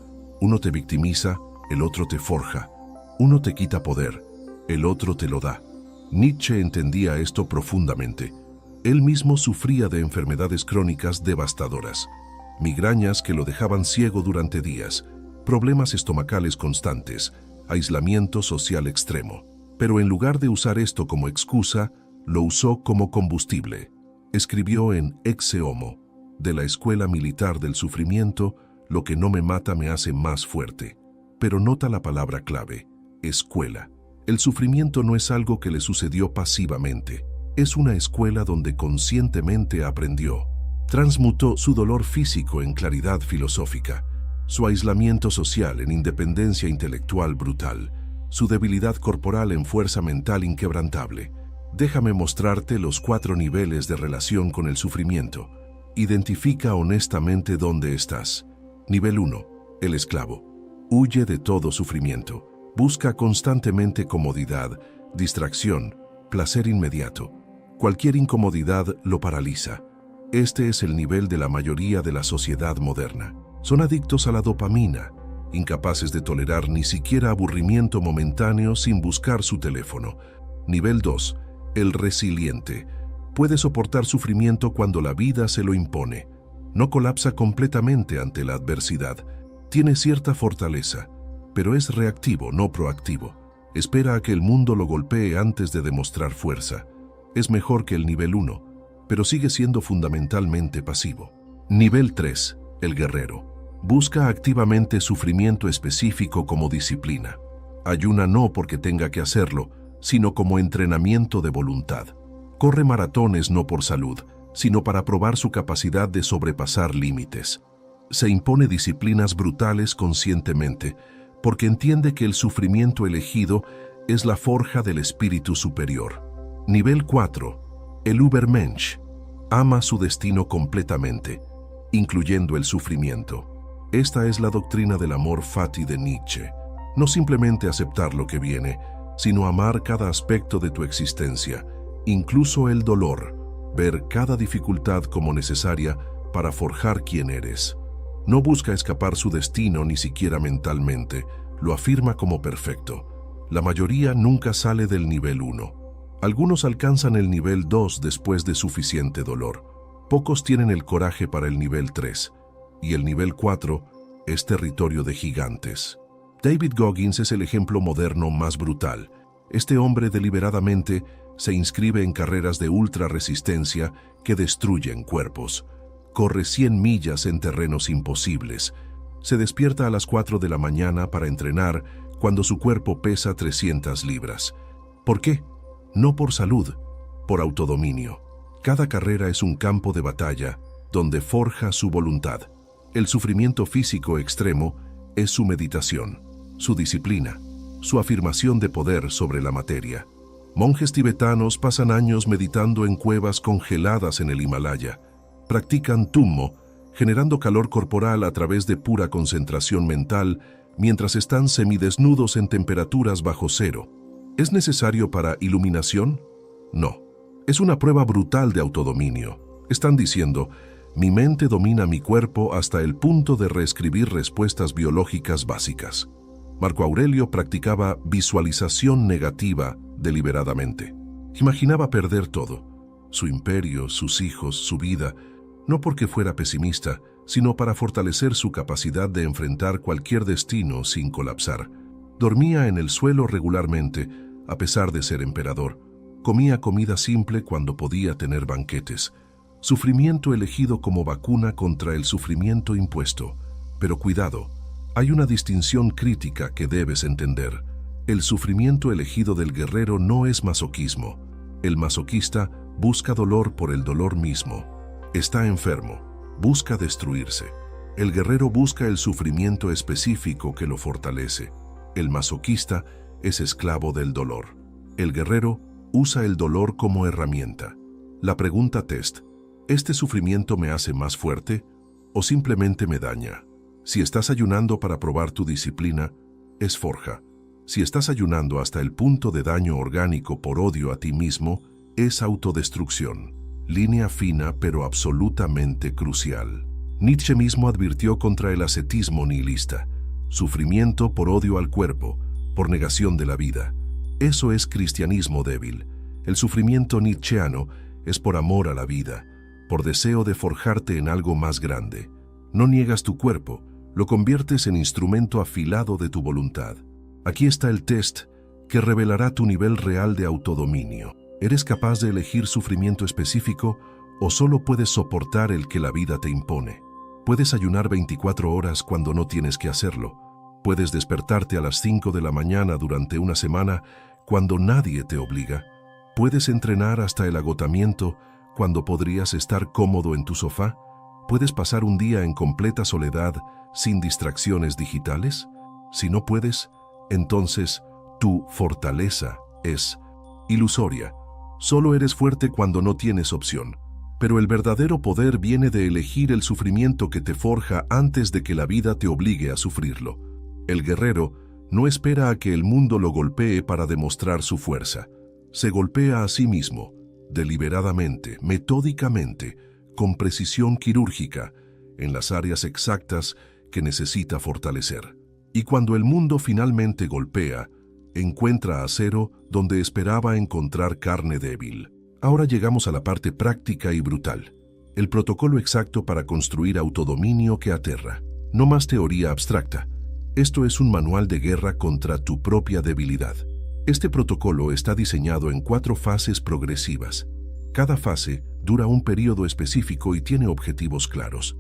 Uno te victimiza, el otro te forja. Uno te quita poder, el otro te lo da. Nietzsche entendía esto profundamente. Él mismo sufría de enfermedades crónicas devastadoras, migrañas que lo dejaban ciego durante días, problemas estomacales constantes, aislamiento social extremo. Pero en lugar de usar esto como excusa, lo usó como combustible. Escribió en Ecce Homo, de la Escuela Militar del Sufrimiento, lo que no me mata me hace más fuerte. Pero nota la palabra clave, escuela. El sufrimiento no es algo que le sucedió pasivamente. Es una escuela donde conscientemente aprendió. Transmutó su dolor físico en claridad filosófica, su aislamiento social en independencia intelectual brutal, su debilidad corporal en fuerza mental inquebrantable. Déjame mostrarte los 4 niveles de relación con el sufrimiento. Identifica honestamente dónde estás. Nivel 1. El esclavo. Huye de todo sufrimiento. Busca constantemente comodidad, distracción, placer inmediato. Cualquier incomodidad lo paraliza. Este es el nivel de la mayoría de la sociedad moderna. Son adictos a la dopamina, incapaces de tolerar ni siquiera aburrimiento momentáneo sin buscar su teléfono. Nivel 2. El resiliente. Puede soportar sufrimiento cuando la vida se lo impone. No colapsa completamente ante la adversidad. Tiene cierta fortaleza, pero es reactivo, no proactivo. Espera a que el mundo lo golpee antes de demostrar fuerza. Es mejor que el nivel 1, pero sigue siendo fundamentalmente pasivo. Nivel 3. El guerrero. Busca activamente sufrimiento específico como disciplina. Ayuna no porque tenga que hacerlo, sino como entrenamiento de voluntad. Corre maratones no por salud, sino para probar su capacidad de sobrepasar límites. Se impone disciplinas brutales conscientemente, porque entiende que el sufrimiento elegido es la forja del espíritu superior. Nivel 4. El Übermensch. Ama su destino completamente, incluyendo el sufrimiento. Esta es la doctrina del amor fati de Nietzsche. No simplemente aceptar lo que viene, sino amar cada aspecto de tu existencia, incluso el dolor, ver cada dificultad como necesaria para forjar quién eres. No busca escapar su destino ni siquiera mentalmente, lo afirma como perfecto. La mayoría nunca sale del nivel 1. Algunos alcanzan el nivel 2 después de suficiente dolor. Pocos tienen el coraje para el nivel 3. Y el nivel 4 es territorio de gigantes. David Goggins es el ejemplo moderno más brutal. Este hombre deliberadamente se inscribe en carreras de ultra resistencia que destruyen cuerpos. Corre 100 millas en terrenos imposibles. Se despierta a las 4 de la mañana para entrenar cuando su cuerpo pesa 300 libras. ¿Por qué? No por salud, por autodominio. Cada carrera es un campo de batalla donde forja su voluntad. El sufrimiento físico extremo es su meditación, su disciplina, su afirmación de poder sobre la materia. Monjes tibetanos pasan años meditando en cuevas congeladas en el Himalaya. Practican tummo, generando calor corporal a través de pura concentración mental, mientras están semidesnudos en temperaturas bajo cero. ¿Es necesario para iluminación? No. Es una prueba brutal de autodominio. Están diciendo, mi mente domina mi cuerpo hasta el punto de reescribir respuestas biológicas básicas. Marco Aurelio practicaba visualización negativa deliberadamente. Imaginaba perder todo, su imperio, sus hijos, su vida, no porque fuera pesimista, sino para fortalecer su capacidad de enfrentar cualquier destino sin colapsar. Dormía en el suelo regularmente, a pesar de ser emperador. Comía comida simple cuando podía tener banquetes. Sufrimiento elegido como vacuna contra el sufrimiento impuesto. Pero cuidado, hay una distinción crítica que debes entender. El sufrimiento elegido del guerrero no es masoquismo. El masoquista busca dolor por el dolor mismo. Está enfermo, busca destruirse. El guerrero busca el sufrimiento específico que lo fortalece. El masoquista es esclavo del dolor. El guerrero usa el dolor como herramienta. La pregunta test, ¿este sufrimiento me hace más fuerte o simplemente me daña? Si estás ayunando para probar tu disciplina, es forja. Si estás ayunando hasta el punto de daño orgánico por odio a ti mismo, es autodestrucción. Línea fina pero absolutamente crucial. Nietzsche mismo advirtió contra el ascetismo nihilista. Sufrimiento por odio al cuerpo, por negación de la vida. Eso es cristianismo débil. El sufrimiento nietzscheano es por amor a la vida, por deseo de forjarte en algo más grande. No niegas tu cuerpo, lo conviertes en instrumento afilado de tu voluntad. Aquí está el test que revelará tu nivel real de autodominio. ¿Eres capaz de elegir sufrimiento específico o solo puedes soportar el que la vida te impone? Puedes ayunar 24 horas cuando no tienes que hacerlo. Puedes despertarte a las 5 de la mañana durante una semana cuando nadie te obliga. Puedes entrenar hasta el agotamiento cuando podrías estar cómodo en tu sofá. ¿Puedes pasar un día en completa soledad sin distracciones digitales? Si no puedes, entonces tu fortaleza es ilusoria. Solo eres fuerte cuando no tienes opción. Pero el verdadero poder viene de elegir el sufrimiento que te forja antes de que la vida te obligue a sufrirlo. El guerrero no espera a que el mundo lo golpee para demostrar su fuerza. Se golpea a sí mismo, deliberadamente, metódicamente, con precisión quirúrgica, en las áreas exactas que necesita fortalecer. Y cuando el mundo finalmente golpea, encuentra acero donde esperaba encontrar carne débil. Ahora llegamos a la parte práctica y brutal. El protocolo exacto para construir autodominio que aterra. No más teoría abstracta. Esto es un manual de guerra contra tu propia debilidad. Este protocolo está diseñado en 4 fases progresivas. Cada fase dura un periodo específico y tiene objetivos claros.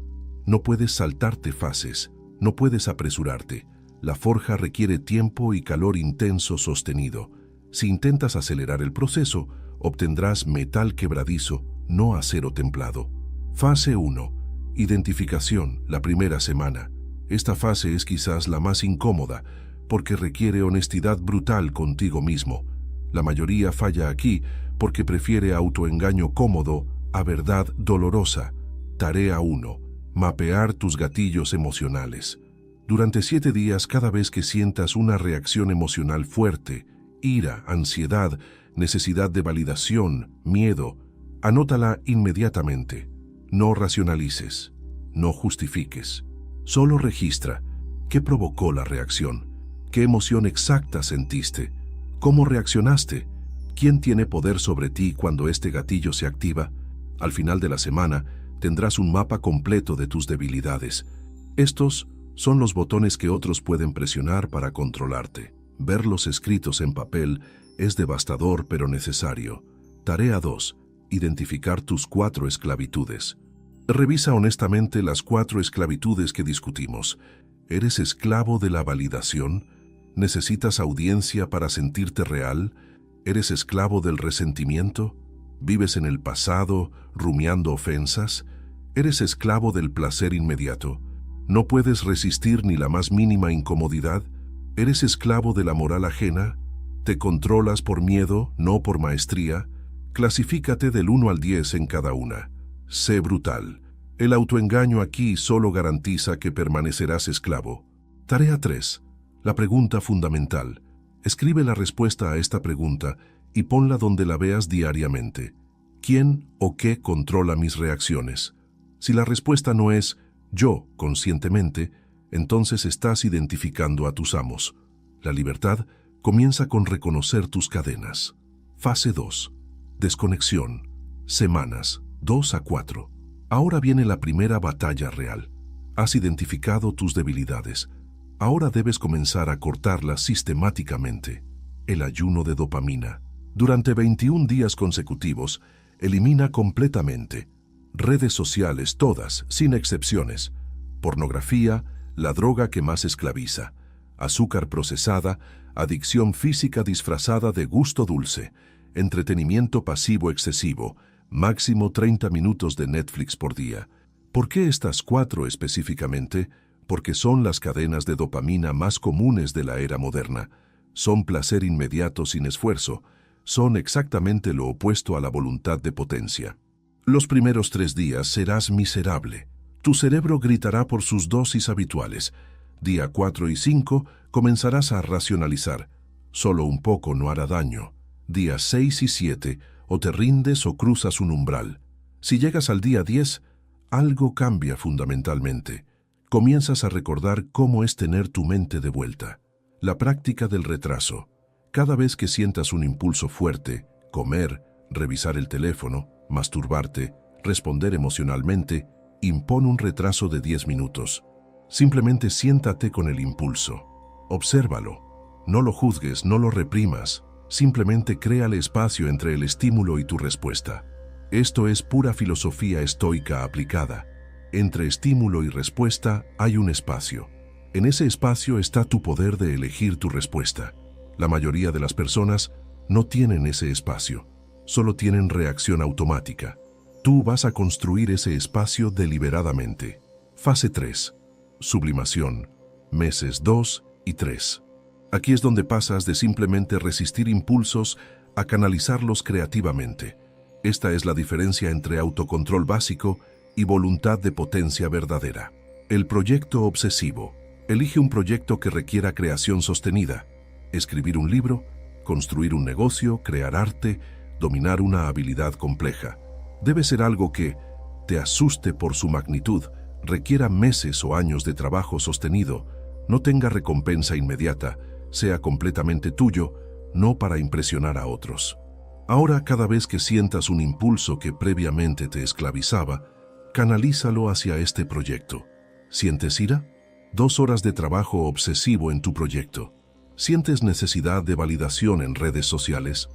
No puedes saltarte fases, no puedes apresurarte. La forja requiere tiempo y calor intenso sostenido. Si intentas acelerar el proceso, obtendrás metal quebradizo, no acero templado. Fase 1. Identificación, la primera semana. Esta fase es quizás la más incómoda, porque requiere honestidad brutal contigo mismo. La mayoría falla aquí porque prefiere autoengaño cómodo a verdad dolorosa. Tarea 1. Mapear tus gatillos emocionales. Durante 7 días, cada vez que sientas una reacción emocional fuerte, ira, ansiedad, necesidad de validación, miedo, anótala inmediatamente. No racionalices, no justifiques. Solo registra qué provocó la reacción, qué emoción exacta sentiste, cómo reaccionaste, quién tiene poder sobre ti cuando este gatillo se activa. Al final de la semana tendrás un mapa completo de tus debilidades. Estos son los botones que otros pueden presionar para controlarte. Verlos escritos en papel es devastador pero necesario. Tarea 2. Identificar tus 4 esclavitudes. Revisa honestamente las 4 esclavitudes que discutimos. ¿Eres esclavo de la validación? ¿Necesitas audiencia para sentirte real? ¿Eres esclavo del resentimiento? ¿Vives en el pasado, rumiando ofensas? ¿Eres esclavo del placer inmediato? ¿No puedes resistir ni la más mínima incomodidad? ¿Eres esclavo de la moral ajena? ¿Te controlas por miedo, no por maestría? Clasifícate del 1 al 10 en cada una. Sé brutal. El autoengaño aquí solo garantiza que permanecerás esclavo. Tarea 3. La pregunta fundamental. Escribe la respuesta a esta pregunta y ponla donde la veas diariamente. ¿Quién o qué controla mis reacciones? Si la respuesta no es yo, conscientemente, entonces estás identificando a tus amos. La libertad comienza con reconocer tus cadenas. Fase 2. Desconexión. Semanas 2 a 4. Ahora viene la primera batalla real. Has identificado tus debilidades. Ahora debes comenzar a cortarlas sistemáticamente. El ayuno de dopamina. Durante 21 días consecutivos, elimina completamente redes sociales, todas, sin excepciones. Pornografía, la droga que más esclaviza. Azúcar procesada, adicción física disfrazada de gusto dulce, entretenimiento pasivo excesivo, máximo 30 minutos de Netflix por día. ¿Por qué estas 4 específicamente? Porque son las cadenas de dopamina más comunes de la era moderna. Son placer inmediato sin esfuerzo. Son exactamente lo opuesto a la voluntad de potencia. Los primeros 3 días serás miserable. Tu cerebro gritará por sus dosis habituales. Día 4 y 5 comenzarás a racionalizar. Solo un poco no hará daño. Días 6 y 7 o te rindes o cruzas un umbral. Si llegas al día 10, algo cambia fundamentalmente. Comienzas a recordar cómo es tener tu mente de vuelta. La práctica del retraso. Cada vez que sientas un impulso fuerte, comer, revisar el teléfono, masturbarte, responder emocionalmente, impón un retraso de 10 minutos. Simplemente siéntate con el impulso. Obsérvalo. No lo juzgues, no lo reprimas. Simplemente créale espacio entre el estímulo y tu respuesta. Esto es pura filosofía estoica aplicada. Entre estímulo y respuesta hay un espacio. En ese espacio está tu poder de elegir tu respuesta. La mayoría de las personas no tienen ese espacio, solo tienen reacción automática. Tú vas a construir ese espacio deliberadamente. Fase 3. Sublimación. Meses 2 y 3. Aquí es donde pasas de simplemente resistir impulsos a canalizarlos creativamente. Esta es la diferencia entre autocontrol básico y voluntad de potencia verdadera. El proyecto obsesivo. Elige un proyecto que requiera creación sostenida. Escribir un libro, construir un negocio, crear arte, dominar una habilidad compleja. Debe ser algo que te asuste por su magnitud, requiera meses o años de trabajo sostenido, no tenga recompensa inmediata, sea completamente tuyo, no para impresionar a otros. Ahora, cada vez que sientas un impulso que previamente te esclavizaba, canalízalo hacia este proyecto. ¿Sientes ira? 2 horas de trabajo obsesivo en tu proyecto. ¿Sientes necesidad de validación en redes sociales?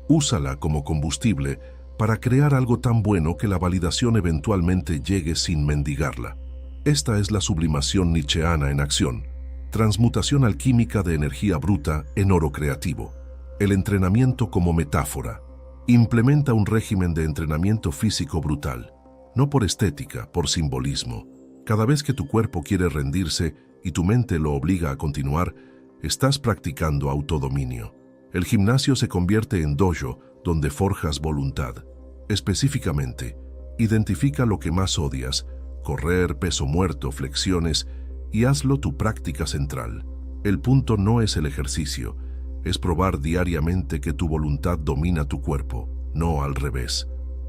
Úsala como combustible para crear algo tan bueno que la validación eventualmente llegue sin mendigarla. Esta es la sublimación nietzscheana en acción. Transmutación alquímica de energía bruta en oro creativo. El entrenamiento como metáfora. Implementa un régimen de entrenamiento físico brutal. No por estética, por simbolismo. Cada vez que tu cuerpo quiere rendirse y tu mente lo obliga a continuar, estás practicando autodominio. El gimnasio se convierte en dojo, donde forjas voluntad. Específicamente, identifica lo que más odias, correr, peso muerto, flexiones, y hazlo tu práctica central. El punto no es el ejercicio, es probar diariamente que tu voluntad domina tu cuerpo, no al revés.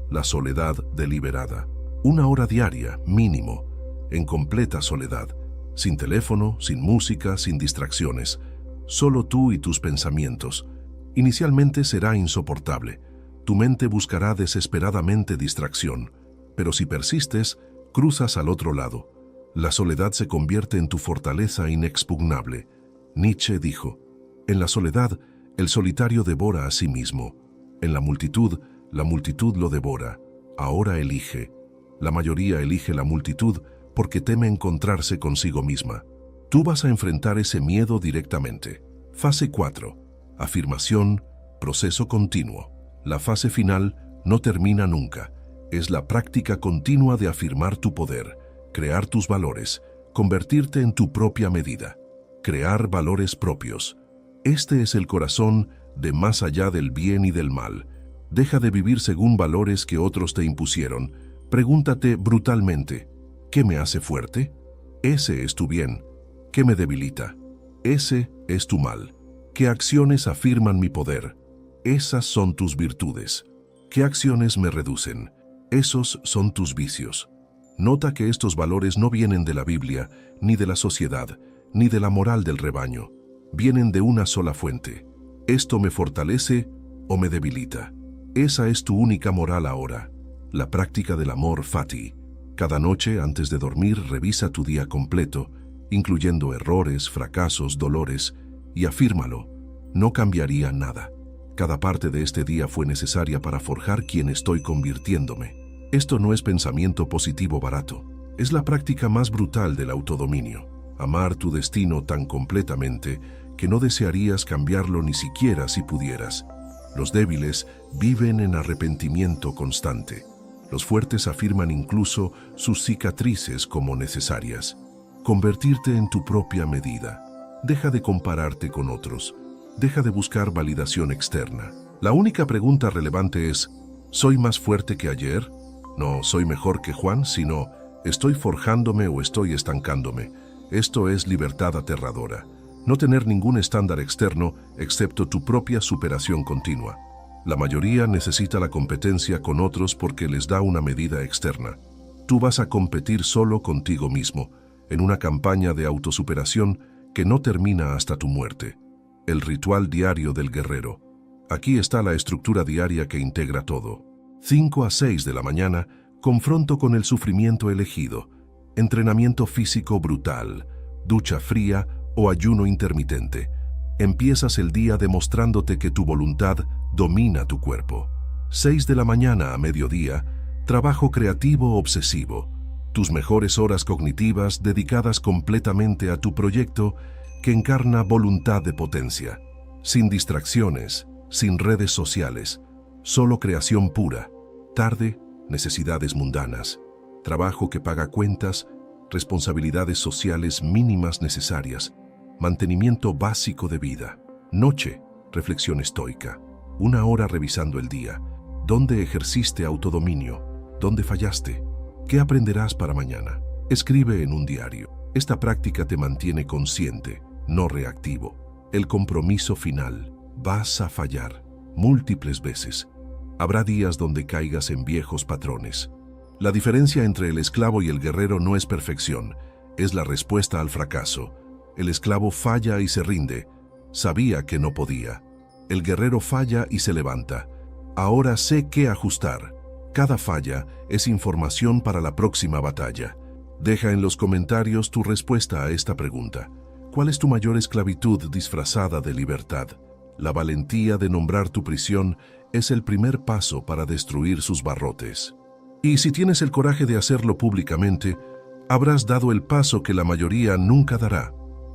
La soledad deliberada. 1 hora diaria, mínimo, en completa soledad, sin teléfono, sin música, sin distracciones, solo tú y tus pensamientos. Inicialmente será insoportable. Tu mente buscará desesperadamente distracción, pero si persistes, cruzas al otro lado. La soledad se convierte en tu fortaleza inexpugnable. Nietzsche dijo, en la soledad, el solitario devora a sí mismo. En la multitud lo devora. Ahora elige. La mayoría elige la multitud porque teme encontrarse consigo misma. Tú vas a enfrentar ese miedo directamente. Fase 4. Afirmación, proceso continuo. La fase final no termina nunca. Es la práctica continua de afirmar tu poder, crear tus valores, convertirte en tu propia medida, crear valores propios. Este es el corazón de más allá del bien y del mal. Deja de vivir según valores que otros te impusieron. Pregúntate brutalmente, ¿qué me hace fuerte? Ese es tu bien. ¿Qué me debilita? Ese es tu mal. ¿Qué acciones afirman mi poder? Esas son tus virtudes. ¿Qué acciones me reducen? Esos son tus vicios. Nota que estos valores no vienen de la Biblia, ni de la sociedad, ni de la moral del rebaño. Vienen de una sola fuente. ¿Esto me fortalece o me debilita? Esa es tu única moral ahora. La práctica del amor fati. Cada noche, antes de dormir, revisa tu día completo, incluyendo errores, fracasos, dolores, y afírmalo. No cambiaría nada. Cada parte de este día fue necesaria para forjar quien estoy convirtiéndome. Esto no es pensamiento positivo barato. Es la práctica más brutal del autodominio. Amar tu destino tan completamente que no desearías cambiarlo ni siquiera si pudieras. Los débiles viven en arrepentimiento constante. Los fuertes afirman incluso sus cicatrices como necesarias. Convertirte en tu propia medida. Deja de compararte con otros. Deja de buscar validación externa. La única pregunta relevante es, ¿soy más fuerte que ayer? No soy mejor que Juan, sino, ¿Estoy forjándome o estoy estancándome? Esto es libertad aterradora. No tener ningún estándar externo excepto tu propia superación continua. La mayoría necesita la competencia con otros porque les da una medida externa. Tú vas a competir solo contigo mismo, en una campaña de autosuperación que no termina hasta tu muerte. El ritual diario del guerrero. Aquí está la estructura diaria que integra todo. 5 a 6 de la mañana, confronto con el sufrimiento elegido. Entrenamiento físico brutal, ducha fría o ayuno intermitente. Empiezas el día demostrándote que tu voluntad domina tu cuerpo. 6 de la mañana a mediodía, trabajo creativo obsesivo. Tus mejores horas cognitivas dedicadas completamente a tu proyecto que encarna voluntad de potencia. Sin distracciones, sin redes sociales, solo creación pura. Tarde, necesidades mundanas. Trabajo que paga cuentas, responsabilidades sociales mínimas necesarias, mantenimiento básico de vida. Noche, reflexión estoica. 1 hora revisando el día. ¿Dónde ejerciste autodominio? ¿Dónde fallaste? ¿Qué aprenderás para mañana? Escribe en un diario. Esta práctica te mantiene consciente, no reactivo. El compromiso final. Vas a fallar múltiples veces. Habrá días donde caigas en viejos patrones. La diferencia entre el esclavo y el guerrero no es perfección, es la respuesta al fracaso. El esclavo falla y se rinde. Sabía que no podía. El guerrero falla y se levanta. Ahora sé qué ajustar. Cada falla es información para la próxima batalla. Deja en los comentarios tu respuesta a esta pregunta. ¿Cuál es tu mayor esclavitud disfrazada de libertad? La valentía de nombrar tu prisión es el primer paso para destruir sus barrotes. Y si tienes el coraje de hacerlo públicamente, habrás dado el paso que la mayoría nunca dará.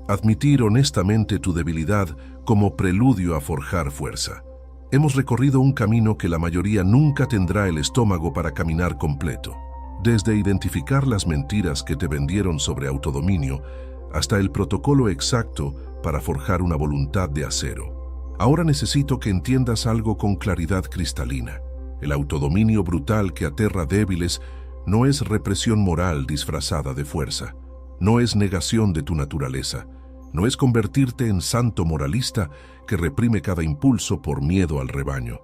Admitir honestamente tu debilidad como preludio a forjar fuerza. Hemos recorrido un camino que la mayoría nunca tendrá el estómago para caminar completo. Desde identificar las mentiras que te vendieron sobre autodominio hasta el protocolo exacto para forjar una voluntad de acero. Ahora necesito que entiendas algo con claridad cristalina. El autodominio brutal que aterra débiles no es represión moral disfrazada de fuerza. No es negación de tu naturaleza. No es convertirte en santo moralista que reprime cada impulso por miedo al rebaño.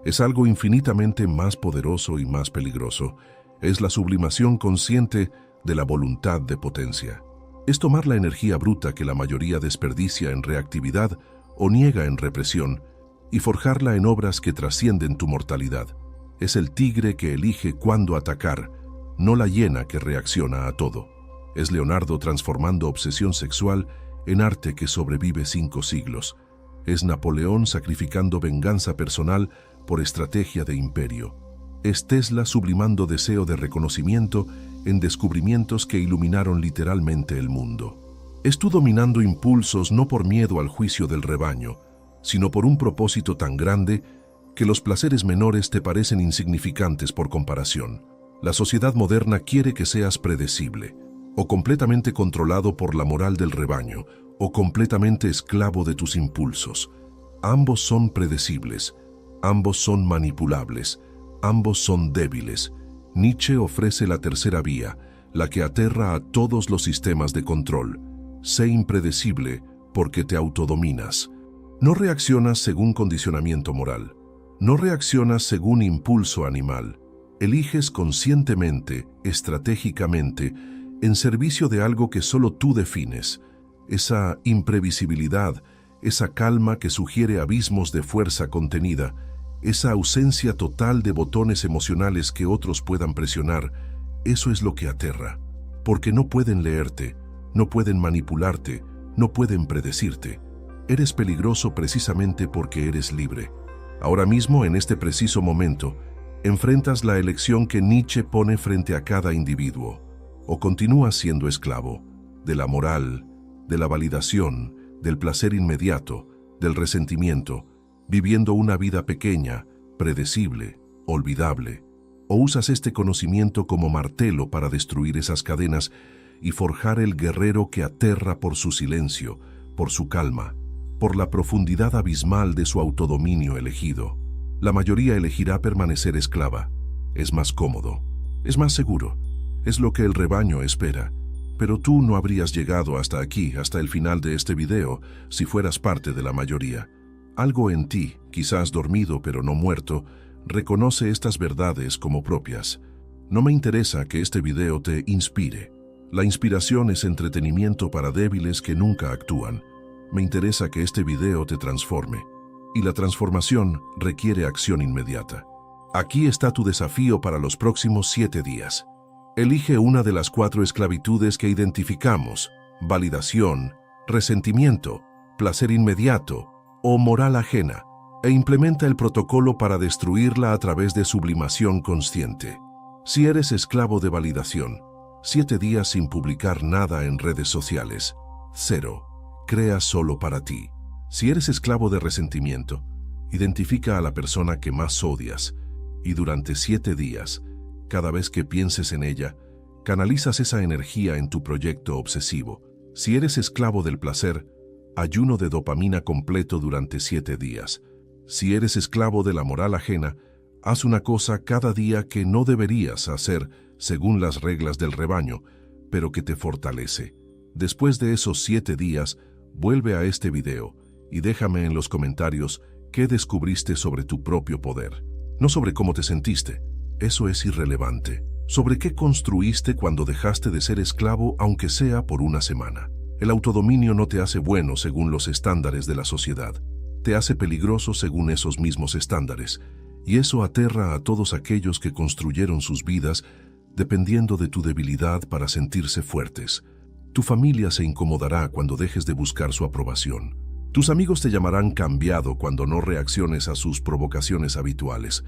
Es algo infinitamente más poderoso y más peligroso. Es la sublimación consciente de la voluntad de potencia. Es tomar la energía bruta que la mayoría desperdicia en reactividad o niega en represión y forjarla en obras que trascienden tu mortalidad. Es el tigre que elige cuándo atacar, no la hiena que reacciona a todo. Es Leonardo transformando obsesión sexual en arte que sobrevive 5 siglos. Es Napoleón sacrificando venganza personal por estrategia de imperio. Es Tesla sublimando deseo de reconocimiento en descubrimientos que iluminaron literalmente el mundo. Es tú dominando impulsos no por miedo al juicio del rebaño, sino por un propósito tan grande que los placeres menores te parecen insignificantes por comparación. La sociedad moderna quiere que seas predecible, o completamente controlado por la moral del rebaño, o completamente esclavo de tus impulsos. Ambos son predecibles, ambos son manipulables, ambos son débiles. Nietzsche ofrece la tercera vía, la que aterra a todos los sistemas de control. Sé impredecible porque te autodominas. No reaccionas según condicionamiento moral. No reaccionas según impulso animal. Eliges conscientemente, estratégicamente, en servicio de algo que solo tú defines. Esa imprevisibilidad, esa calma que sugiere abismos de fuerza contenida, esa ausencia total de botones emocionales que otros puedan presionar, eso es lo que aterra. Porque no pueden leerte, no pueden manipularte, no pueden predecirte. Eres peligroso precisamente porque eres libre. Ahora mismo, en este preciso momento, enfrentas la elección que Nietzsche pone frente a cada individuo. O continúas siendo esclavo de la moral, de la validación, del placer inmediato, del resentimiento, viviendo una vida pequeña, predecible, olvidable. O usas este conocimiento como martelo para destruir esas cadenas y forjar el guerrero que aterra por su silencio, por su calma, por la profundidad abismal de su autodominio elegido. La mayoría elegirá permanecer esclava. Es más cómodo, es más seguro, Es lo que el rebaño espera. Pero tú no habrías llegado hasta aquí, hasta el final de este video, si fueras parte de la mayoría. Algo en ti, quizás dormido pero no muerto, reconoce estas verdades como propias. No me interesa que este video te inspire. La inspiración es entretenimiento para débiles que nunca actúan. Me interesa que este video te transforme. Y la transformación requiere acción inmediata. Aquí está tu desafío para los próximos 7 días. Elige una de las 4 esclavitudes que identificamos: validación, resentimiento, placer inmediato o moral ajena, e implementa el protocolo para destruirla a través de sublimación consciente. Si eres esclavo de validación, 7 días sin publicar nada en redes sociales. 0. Crea solo para ti. Si eres esclavo de resentimiento, identifica a la persona que más odias y durante 7 días, cada vez que pienses en ella, canalizas esa energía en tu proyecto obsesivo. Si eres esclavo del placer, ayuno de dopamina completo durante 7 días. Si eres esclavo de la moral ajena, haz una cosa cada día que no deberías hacer según las reglas del rebaño, pero que te fortalece. Después de esos 7 días, vuelve a este video y déjame en los comentarios qué descubriste sobre tu propio poder. No sobre cómo te sentiste, eso es irrelevante. Sobre qué construiste cuando dejaste de ser esclavo, aunque sea por una semana. El autodominio no te hace bueno según los estándares de la sociedad. Te hace peligroso según esos mismos estándares. Y eso aterra a todos aquellos que construyeron sus vidas dependiendo de tu debilidad para sentirse fuertes. Tu familia se incomodará cuando dejes de buscar su aprobación. Tus amigos te llamarán cambiado cuando no reacciones a sus provocaciones habituales.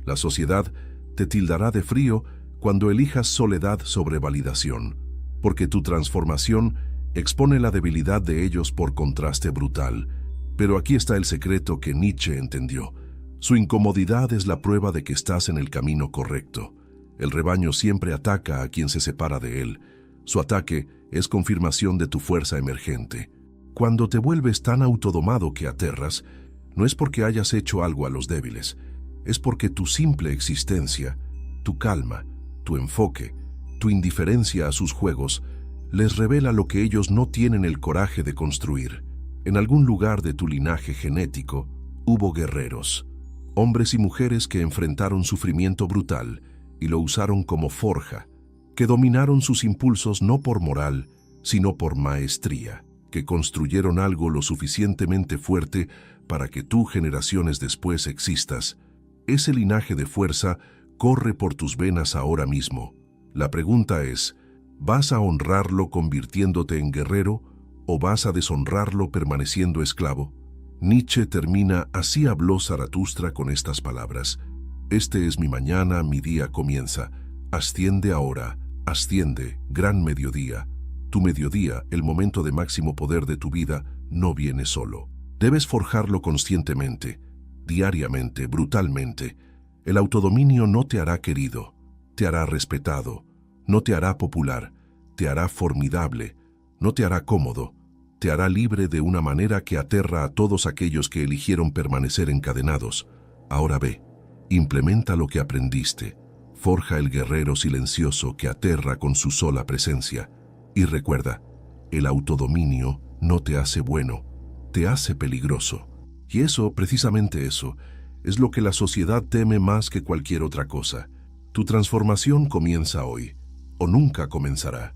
La sociedad te tildará de frío cuando elijas soledad sobre validación, porque tu transformación expone la debilidad de ellos por contraste brutal. Pero aquí está el secreto que Nietzsche entendió. Su incomodidad es la prueba de que estás en el camino correcto. El rebaño siempre ataca a quien se separa de él. Su ataque es confirmación de tu fuerza emergente. Cuando te vuelves tan autodomado que aterras, no es porque hayas hecho algo a los débiles, es porque tu simple existencia, tu calma, tu enfoque, tu indiferencia a sus juegos, les revela lo que ellos no tienen el coraje de construir. En algún lugar de tu linaje genético hubo guerreros, hombres y mujeres que enfrentaron sufrimiento brutal y lo usaron como forja, que dominaron sus impulsos no por moral, sino por maestría, que construyeron algo lo suficientemente fuerte para que tú generaciones después existas. Ese linaje de fuerza corre por tus venas ahora mismo. La pregunta es, ¿vas a honrarlo convirtiéndote en guerrero o vas a deshonrarlo permaneciendo esclavo? Nietzsche termina: así habló Zaratustra con estas palabras. Este es mi mañana, mi día comienza. Asciende ahora, asciende, gran mediodía. Tu mediodía, el momento de máximo poder de tu vida, no viene solo. Debes forjarlo conscientemente, diariamente, brutalmente. El autodominio no te hará querido, te hará respetado, no te hará popular, te hará formidable, no te hará cómodo, te hará libre de una manera que aterra a todos aquellos que eligieron permanecer encadenados. Ahora ve, implementa lo que aprendiste, forja el guerrero silencioso que aterra con su sola presencia. Y recuerda, el autodominio no te hace bueno, te hace peligroso. Y eso, precisamente eso, es lo que la sociedad teme más que cualquier otra cosa. Tu transformación comienza hoy, o nunca comenzará.